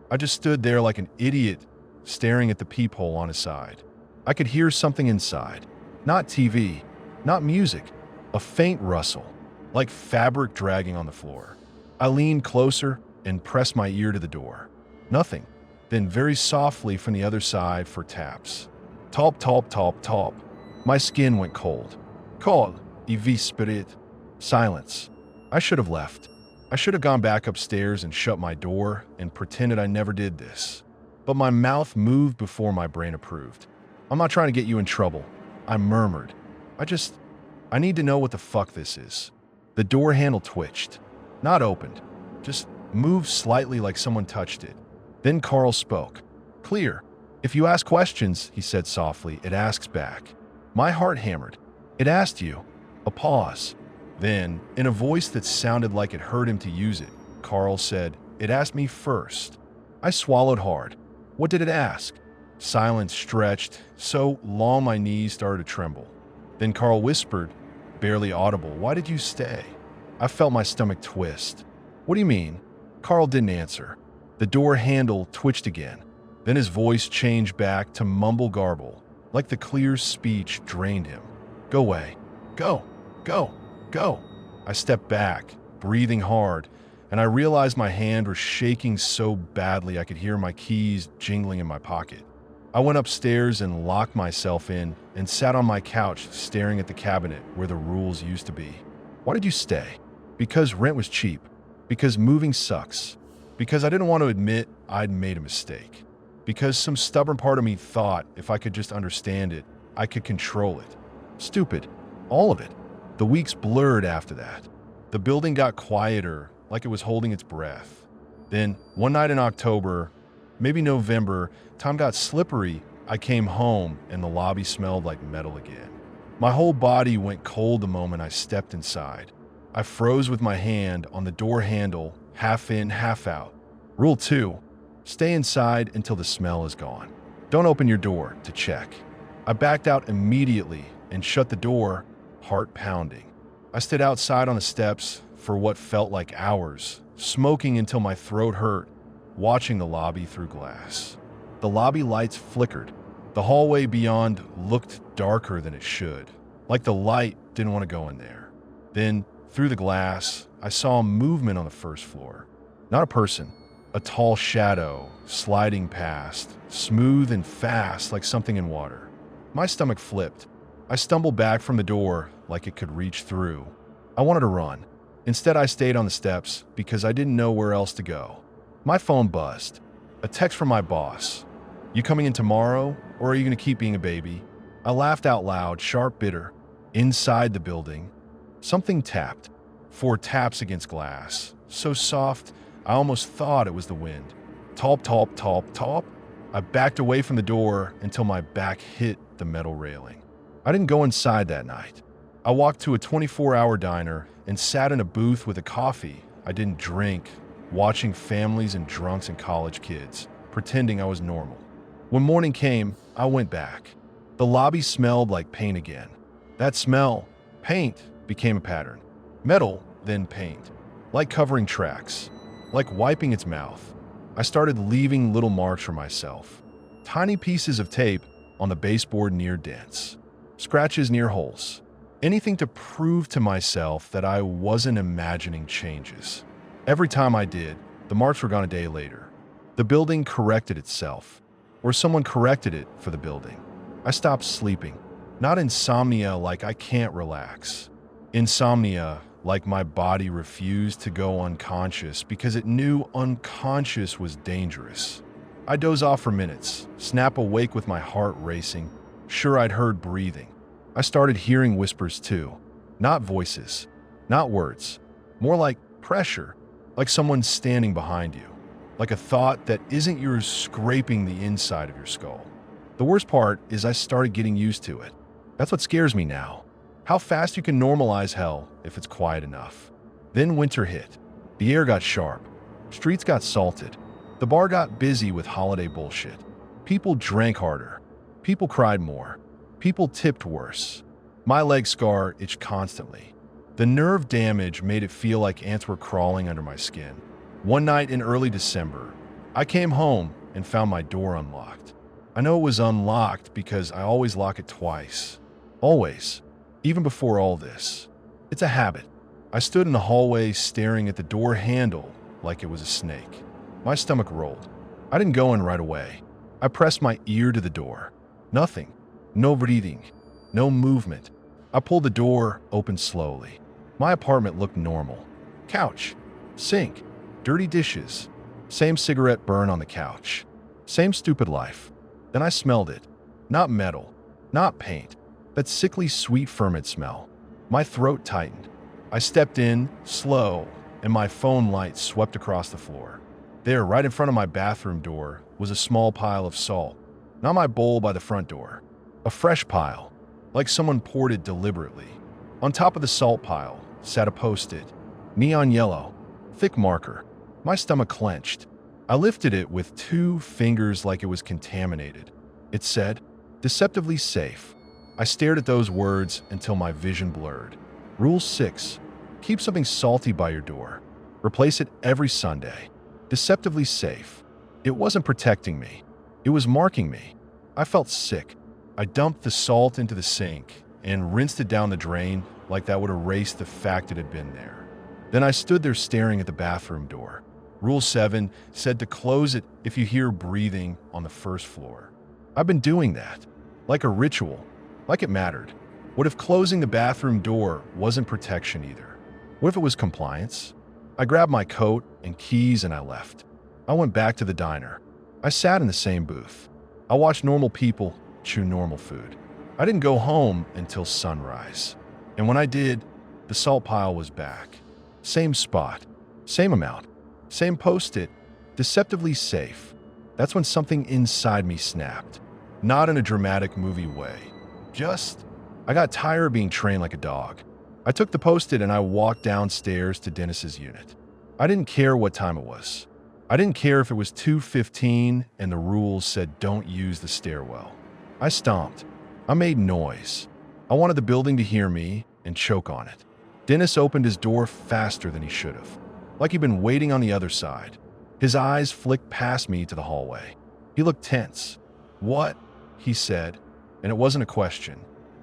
I just stood there like an idiot, staring at the peephole on his side. I could hear something inside. Not TV, not music, a faint rustle, like fabric dragging on the floor. I leaned closer and pressed my ear to the door. Nothing. Then very softly from the other side for taps. Top, top, top, top. My skin went cold. Call, ivi spirit. Silence. I should have left. I should have gone back upstairs and shut my door and pretended I never did this. But my mouth moved before my brain approved. I'm not trying to get you in trouble. I murmured. I need to know what the fuck this is. The door handle twitched. Not opened. Just moved slightly like someone touched it. Then Carl spoke. Clear. If you ask questions, he said softly, it asks back. My heart hammered. It asked you. A pause. Then, in a voice that sounded like it hurt him to use it, Carl said, it asked me first. I swallowed hard. What did it ask? Silence stretched, so long my knees started to tremble. Then Carl whispered, barely audible, why did you stay? I felt my stomach twist. What do you mean? Carl didn't answer. The door handle twitched again. Then his voice changed back to mumble garble, like the clear speech drained him. Go away. Go. Go. Go. I stepped back, breathing hard, and I realized my hand was shaking so badly I could hear my keys jingling in my pocket. I went upstairs and locked myself in and sat on my couch staring at the cabinet where the rules used to be. Why did you stay? Because rent was cheap. Because moving sucks. Because I didn't want to admit I'd made a mistake. Because some stubborn part of me thought if I could just understand it, I could control it. Stupid. All of it. The weeks blurred after that. The building got quieter, like it was holding its breath. Then, one night in October, maybe November, time got slippery. I came home and the lobby smelled like metal again. My whole body went cold the moment I stepped inside. I froze with my hand on the door handle, half in, half out. Rule 2, stay inside until the smell is gone. Don't open your door to check. I backed out immediately and shut the door, heart pounding. I stood outside on the steps for what felt like hours, smoking until my throat hurt, watching the lobby through glass. The lobby lights flickered. The hallway beyond looked darker than it should, like the light didn't want to go in there. Then, through the glass, I saw movement on the first floor. Not a person, a tall shadow sliding past, smooth and fast like something in water. My stomach flipped. I stumbled back from the door like it could reach through. I wanted to run. Instead, I stayed on the steps because I didn't know where else to go. My phone buzzed. A text from my boss. You coming in tomorrow, or are you going to keep being a baby? I laughed out loud, sharp, bitter. Inside the building, something tapped. 4 taps against glass. So soft, I almost thought it was the wind. Top, top, top, top. I backed away from the door until my back hit the metal railing. I didn't go inside that night. I walked to a 24-hour diner and sat in a booth with a coffee I didn't drink, watching families and drunks and college kids, pretending I was normal. When morning came, I went back. The lobby smelled like paint again. That smell, paint, became a pattern. Metal, then paint. Like covering tracks. Like wiping its mouth. I started leaving little marks for myself. Tiny pieces of tape on the baseboard near dents. Scratches near holes. Anything to prove to myself that I wasn't imagining changes. Every time I did, the marks were gone a day later. The building corrected itself. Or someone corrected it for the building. I stopped sleeping. Not insomnia like I can't relax. Insomnia like my body refused to go unconscious because it knew unconscious was dangerous. I doze off for minutes, snap awake with my heart racing, sure I'd heard breathing. I started hearing whispers too. Not voices, not words. More like pressure, like someone standing behind you. Like a thought that isn't yours scraping the inside of your skull. The worst part is I started getting used to it. That's what scares me now. How fast you can normalize hell if it's quiet enough. Then winter hit. The air got sharp. Streets got salted. The bar got busy with holiday bullshit. People drank harder. People cried more. People tipped worse. My leg scar itched constantly. The nerve damage made it feel like ants were crawling under my skin. One night in early December, I came home and found my door unlocked. I know it was unlocked because I always lock it twice. Always. Even before all this. It's a habit. I stood in the hallway staring at the door handle like it was a snake. My stomach rolled. I didn't go in right away. I pressed my ear to the door. Nothing. No breathing. No movement. I pulled the door open slowly. My apartment looked normal. Couch. Sink. Dirty dishes. Same cigarette burn on the couch. Same stupid life. Then I smelled it. Not metal. Not paint. That sickly sweet ferment smell. My throat tightened. I stepped in, slow, and my phone light swept across the floor. There, right in front of my bathroom door, was a small pile of salt. Not my bowl by the front door. A fresh pile, like someone poured it deliberately. On top of the salt pile sat a post-it, neon yellow, thick marker. My stomach clenched. I lifted it with 2 fingers like it was contaminated. It said, "Deceptively safe." I stared at those words until my vision blurred. Rule 6. Keep something salty by your door. Replace it every Sunday. Deceptively safe. It wasn't protecting me. It was marking me. I felt sick. I dumped the salt into the sink and rinsed it down the drain like that would erase the fact it had been there. Then I stood there staring at the bathroom door. Rule 7 said to close it if you hear breathing on the first floor. I've been doing that. Like a ritual. Like it mattered. What if closing the bathroom door wasn't protection either? What if it was compliance? I grabbed my coat and keys and I left. I went back to the diner. I sat in the same booth. I watched normal people chew normal food. I didn't go home until sunrise. And when I did, the salt pile was back. Same spot. Same amount. Same post-it. Deceptively safe. That's when something inside me snapped. Not in a dramatic movie way. Just, I got tired of being trained like a dog. I took the post-it and I walked downstairs to Dennis's unit. I didn't care what time it was. I didn't care if it was 2:15 and the rules said don't use the stairwell. I stomped. I made noise. I wanted the building to hear me and choke on it. Dennis opened his door faster than he should have, like he'd been waiting on the other side. His eyes flicked past me to the hallway. He looked tense. "What?" he said, and it wasn't a question.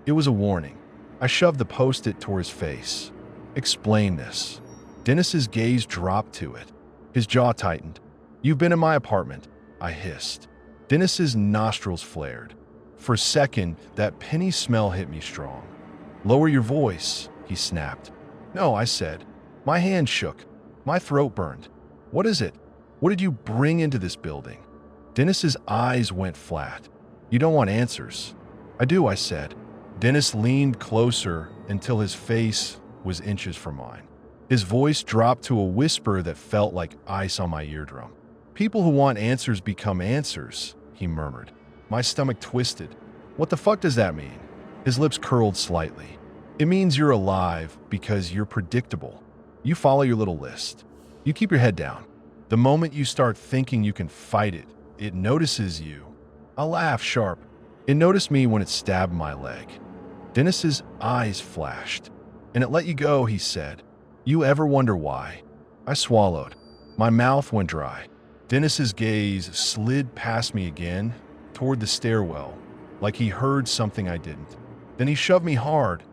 It was a warning. I shoved the post-it toward his face. "Explain this." Dennis's gaze dropped to it. His jaw tightened. "You've been in my apartment," I hissed. Dennis's nostrils flared. For a second, that penny smell hit me strong. "Lower your voice," he snapped. "No," I said. My hand shook. My throat burned. "What is it? What did you bring into this building?" Dennis's eyes went flat. "You don't want answers." "I do," I said. Dennis leaned closer until his face was inches from mine. His voice dropped to a whisper that felt like ice on my eardrum. "People who want answers become answers," he murmured. My stomach twisted. "What the fuck does that mean?" His lips curled slightly. "It means you're alive because you're predictable. You follow your little list. You keep your head down. The moment you start thinking you can fight it, it notices you." I laughed sharp. It noticed me when it stabbed my leg. Dennis's eyes flashed. "And it let you go," he said. "You ever wonder why?" I swallowed. My mouth went dry. Dennis's gaze slid past me again, toward the stairwell, like he heard something I didn't. Then he shoved me hard,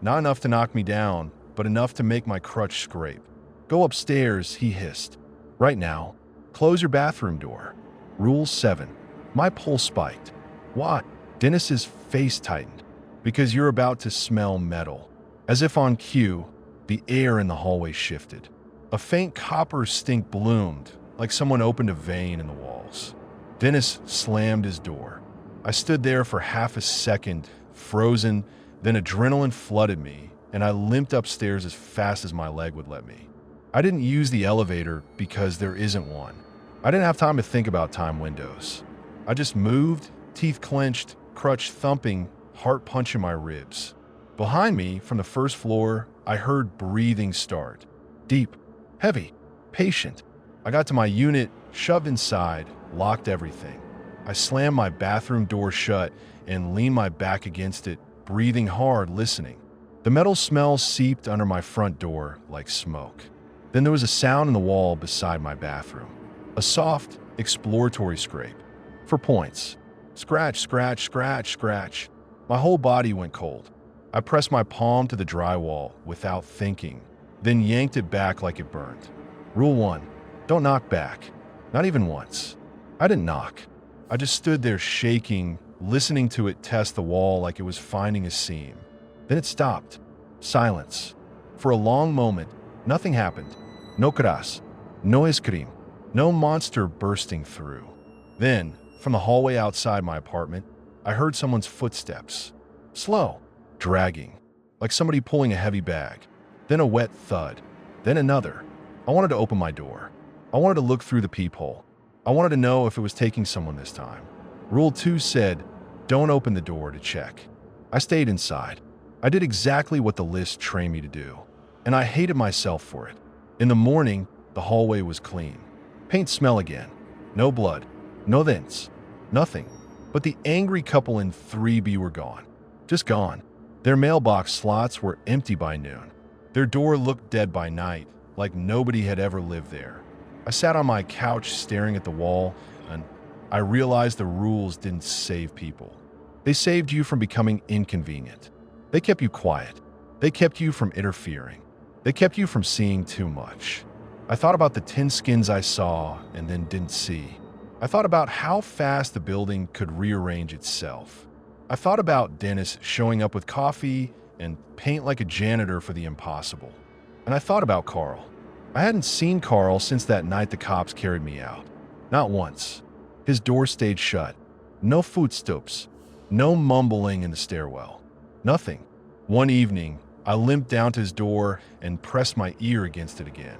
not enough to knock me down, but enough to make my crutch scrape. "Go upstairs," he hissed. "Right now. Close your bathroom door." Rule 7. My pulse spiked. "What?" Dennis's face tightened. "Because you're about to smell metal." As if on cue, the air in the hallway shifted. A faint copper stink bloomed, like someone opened a vein in the walls. Dennis slammed his door. I stood there for half a second, frozen, then adrenaline flooded me, and I limped upstairs as fast as my leg would let me. I didn't use the elevator because there isn't one. I didn't have time to think about time windows. I just moved, teeth clenched, crutch thumping, heart punching my ribs. Behind me, from the first floor, I heard breathing start. Deep, heavy, patient. I got to my unit, shoved inside, locked everything. I slammed my bathroom door shut and leaned my back against it, breathing hard, listening. The metal smell seeped under my front door like smoke. Then there was a sound in the wall beside my bathroom. A soft, exploratory scrape. For points. Scratch, scratch, scratch, scratch. My whole body went cold. I pressed my palm to the drywall without thinking, then yanked it back like it burned. Rule 1. Don't knock back. Not even once. I didn't knock. I just stood there shaking, listening to it test the wall like it was finding a seam. Then it stopped. Silence. For a long moment, nothing happened. No crash. No scream. No monster bursting through. Then, from the hallway outside my apartment, I heard someone's footsteps. Slow. Dragging. Like somebody pulling a heavy bag. Then a wet thud. Then another. I wanted to open my door. I wanted to look through the peephole. I wanted to know if it was taking someone this time. Rule 2 said, don't open the door to check. I stayed inside. I did exactly what the list trained me to do. And I hated myself for it. In the morning, the hallway was clean. Paint smell again. No blood. No dents. Nothing. But the angry couple in 3B were gone. Just gone. Their mailbox slots were empty by noon. Their door looked dead by night, like nobody had ever lived there. I sat on my couch staring at the wall, and I realized the rules didn't save people. They saved you from becoming inconvenient. They kept you quiet. They kept you from interfering. They kept you from seeing too much. I thought about the 10 skins I saw and then didn't see. I thought about how fast the building could rearrange itself. I thought about Dennis showing up with coffee and paint like a janitor for the impossible. And I thought about Carl. I hadn't seen Carl since that night the cops carried me out. Not once. His door stayed shut. No footsteps. No mumbling in the stairwell. Nothing. One evening, I limped down to his door and pressed my ear against it again.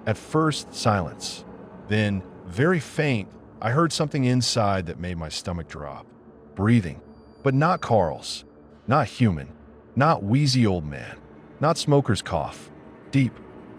At first, silence. Then, very faint, I heard something inside that made my stomach drop. Breathing. But not Carl's. Not human. Not wheezy old man. Not smoker's cough. Deep.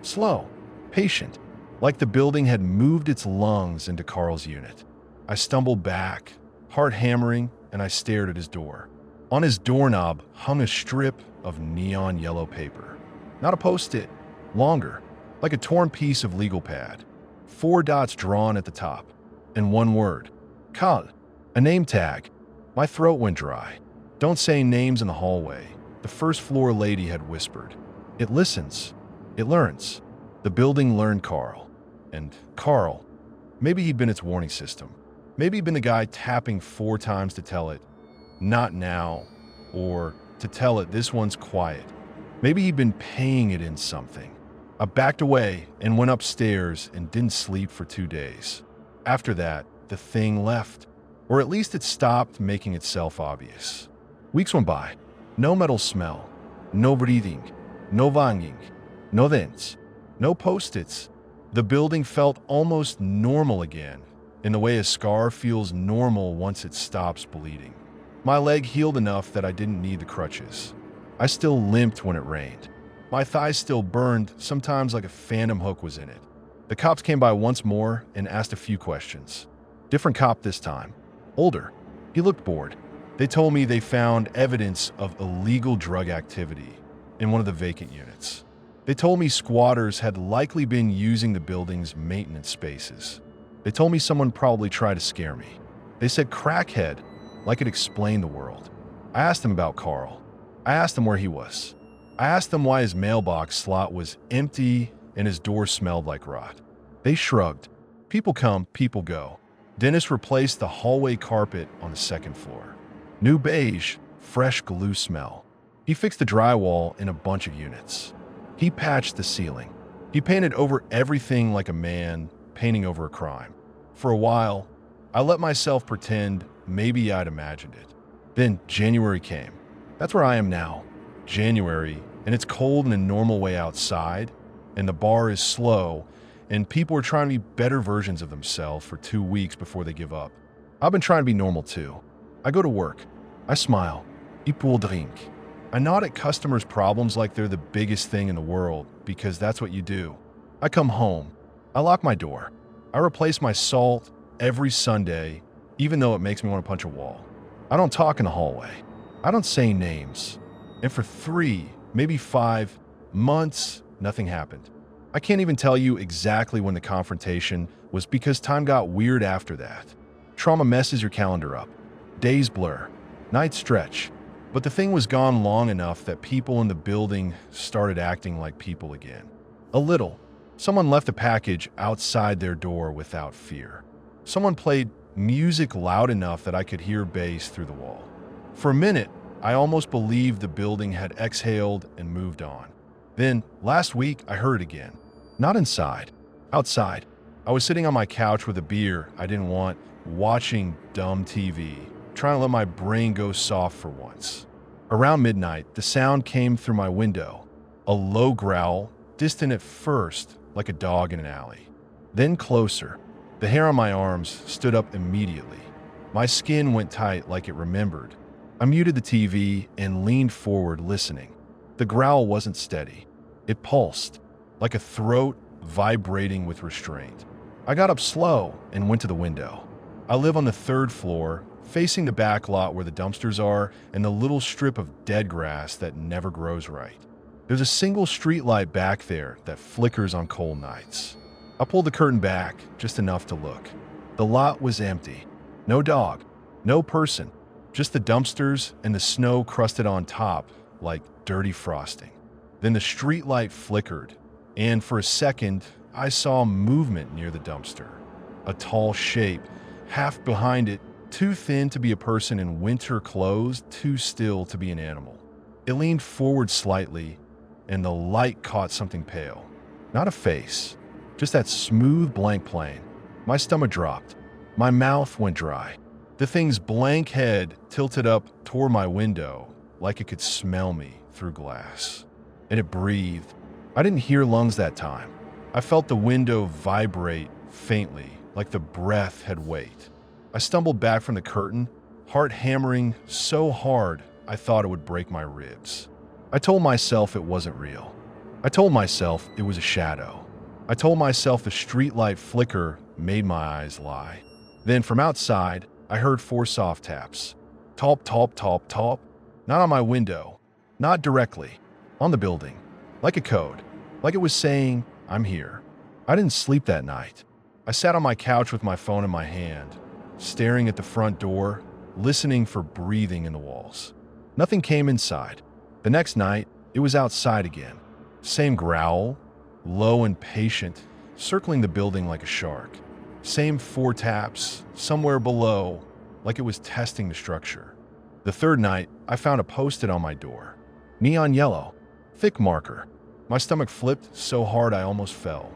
Slow. Patient. Like the building had moved its lungs into Carl's unit. I stumbled back, heart hammering, and I stared at his door. On his doorknob hung a strip of neon yellow paper. Not a post-it. Longer. Like a torn piece of legal pad. 4 dots drawn at the top. And one word. Carl. A name tag. My throat went dry. Don't say names in the hallway, the first floor lady had whispered. It listens. It learns. The building learned Carl. And Carl, maybe he'd been its warning system. Maybe he'd been the guy tapping 4 times to tell it, not now, or to tell it this one's quiet. Maybe he'd been paying it in something. I backed away and went upstairs and didn't sleep for 2 days. After that, the thing left. Or at least it stopped making itself obvious. Weeks went by. No metal smell. No breathing. No banging. No dents. No post-its. The building felt almost normal again, in the way a scar feels normal once it stops bleeding. My leg healed enough that I didn't need the crutches. I still limped when it rained. My thighs still burned, sometimes like a phantom hook was in it. The cops came by once more and asked a few questions. Different cop this time. Older. He looked bored. They told me they found evidence of illegal drug activity in one of the vacant units. They told me squatters had likely been using the building's maintenance spaces. They told me someone probably tried to scare me. They said crackhead, like it explained the world. I asked them about Carl. I asked them where he was. I asked them why his mailbox slot was empty and his door smelled like rot. They shrugged. People come, people go. Dennis replaced the hallway carpet on the 2nd floor. New beige, fresh glue smell. He fixed the drywall in a bunch of units. He patched the ceiling. He painted over everything like a man painting over a crime. For a while, I let myself pretend maybe I'd imagined it. Then January came. That's where I am now. January, and it's cold in a normal way outside, and the bar is slow, and people are trying to be better versions of themselves for 2 weeks before they give up. I've been trying to be normal too. I go to work. I smile. Eat pour drink. I nod at customers' problems like they're the biggest thing in the world because that's what you do. I come home. I lock my door. I replace my salt every Sunday, even though it makes me want to punch a wall. I don't talk in the hallway. I don't say names. And for 3, maybe 5 months, nothing happened. I can't even tell you exactly when the confrontation was because time got weird after that. Trauma messes your calendar up. Days blur. Nights stretch. But the thing was gone long enough that people in the building started acting like people again. A little. Someone left a package outside their door without fear. Someone played music loud enough that I could hear bass through the wall. For a minute, I almost believed the building had exhaled and moved on. Then, last week, I heard it again. Not inside. Outside. I was sitting on my couch with a beer I didn't want, watching dumb TV, trying to let my brain go soft for once. Around midnight, the sound came through my window. A low growl, distant at first, like a dog in an alley. Then closer. The hair on my arms stood up immediately. My skin went tight like it remembered. I muted the TV and leaned forward, listening. The growl wasn't steady. It pulsed, like a throat vibrating with restraint. I got up slow and went to the window. I live on the 3rd floor, facing the back lot where the dumpsters are and the little strip of dead grass that never grows right. There's a single streetlight back there that flickers on cold nights. I pulled the curtain back, just enough to look. The lot was empty. No dog, no person, just the dumpsters and the snow crusted on top like dirty frosting. Then the streetlight flickered, and for a second, I saw movement near the dumpster. A tall shape, half behind it, too thin to be a person in winter clothes, too still to be an animal. It leaned forward slightly, and the light caught something pale. Not a face, just that smooth blank plane. My stomach dropped. My mouth went dry. The thing's blank head tilted up toward my window like it could smell me through glass. And it breathed. I didn't hear lungs that time. I felt the window vibrate faintly, like the breath had weight. I stumbled back from the curtain, heart hammering so hard I thought it would break my ribs. I told myself it wasn't real. I told myself it was a shadow. I told myself the streetlight flicker made my eyes lie. Then from outside, I heard 4 soft taps. Top, top, top, top. Not on my window. Not directly. On the building. Like a code. Like it was saying, I'm here. I didn't sleep that night. I sat on my couch with my phone in my hand, staring at the front door, listening for breathing in the walls. Nothing came inside. The next night, it was outside again. Same growl, low and patient, circling the building like a shark. Same 4 taps, somewhere below, like it was testing the structure. The 3rd night, I found a post-it on my door. Neon yellow, thick marker. My stomach flipped so hard I almost fell.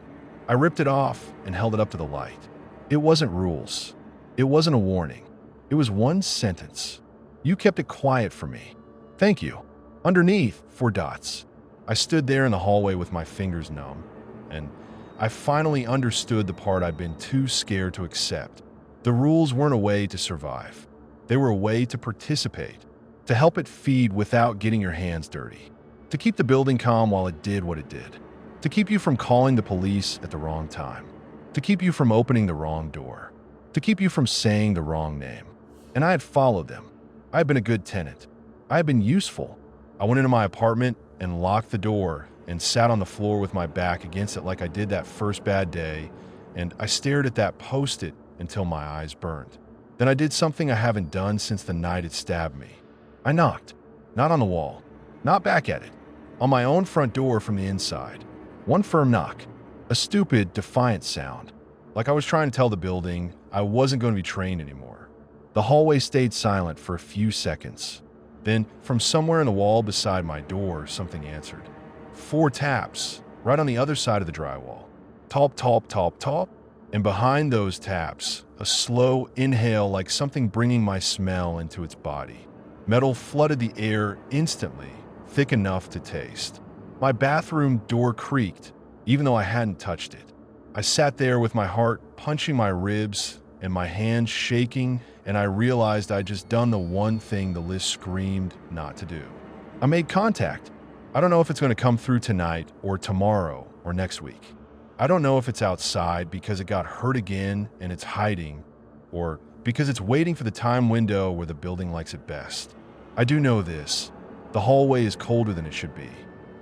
I ripped it off and held it up to the light. It wasn't rules. It wasn't a warning. It was one sentence. You kept it quiet for me. Thank you. Underneath, 4 dots. I stood there in the hallway with my fingers numb, and I finally understood the part I'd been too scared to accept. The rules weren't a way to survive. They were a way to participate, to help it feed without getting your hands dirty, to keep the building calm while it did what it did, to keep you from calling the police at the wrong time, to keep you from opening the wrong door, to keep you from saying the wrong name. And I had followed them. I had been a good tenant. I had been useful. I went into my apartment and locked the door and sat on the floor with my back against it like I did that first bad day, and I stared at that post-it until my eyes burned. Then I did something I haven't done since the night it stabbed me. I knocked. Not on the wall. Not back at it. On my own front door from the inside. One firm knock. A stupid, defiant sound. Like I was trying to tell the building I wasn't going to be trained anymore. The hallway stayed silent for a few seconds. Then, from somewhere in the wall beside my door, something answered. 4 taps, right on the other side of the drywall. Top, top, top, top. And behind those taps, a slow inhale like something bringing my smell into its body. Metal flooded the air instantly, thick enough to taste. My bathroom door creaked, even though I hadn't touched it. I sat there with my heart punching my ribs and my hands shaking, and I realized I'd just done the one thing the list screamed not to do. I made contact. I don't know if it's going to come through tonight or tomorrow or next week. I don't know if it's outside because it got hurt again and it's hiding, or because it's waiting for the time window where the building likes it best. I do know this. The hallway is colder than it should be.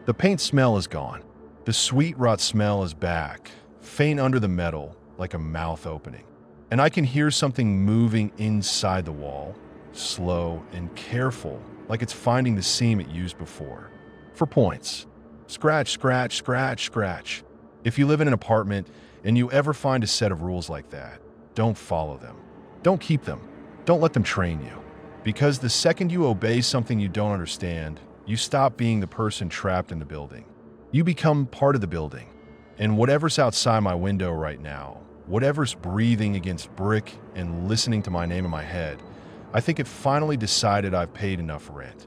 The paint smell is gone. The sweet rot smell is back, faint under the metal, like a mouth opening. And I can hear something moving inside the wall, slow and careful, like it's finding the seam it used before. For points. Scratch, scratch, scratch, scratch. If you live in an apartment and you ever find a set of rules like that, don't follow them. Don't keep them. Don't let them train you. Because the second you obey something you don't understand, you stop being the person trapped in the building. You become part of the building. And whatever's outside my window right now, whatever's breathing against brick and listening to my name in my head, I think it finally decided I've paid enough rent.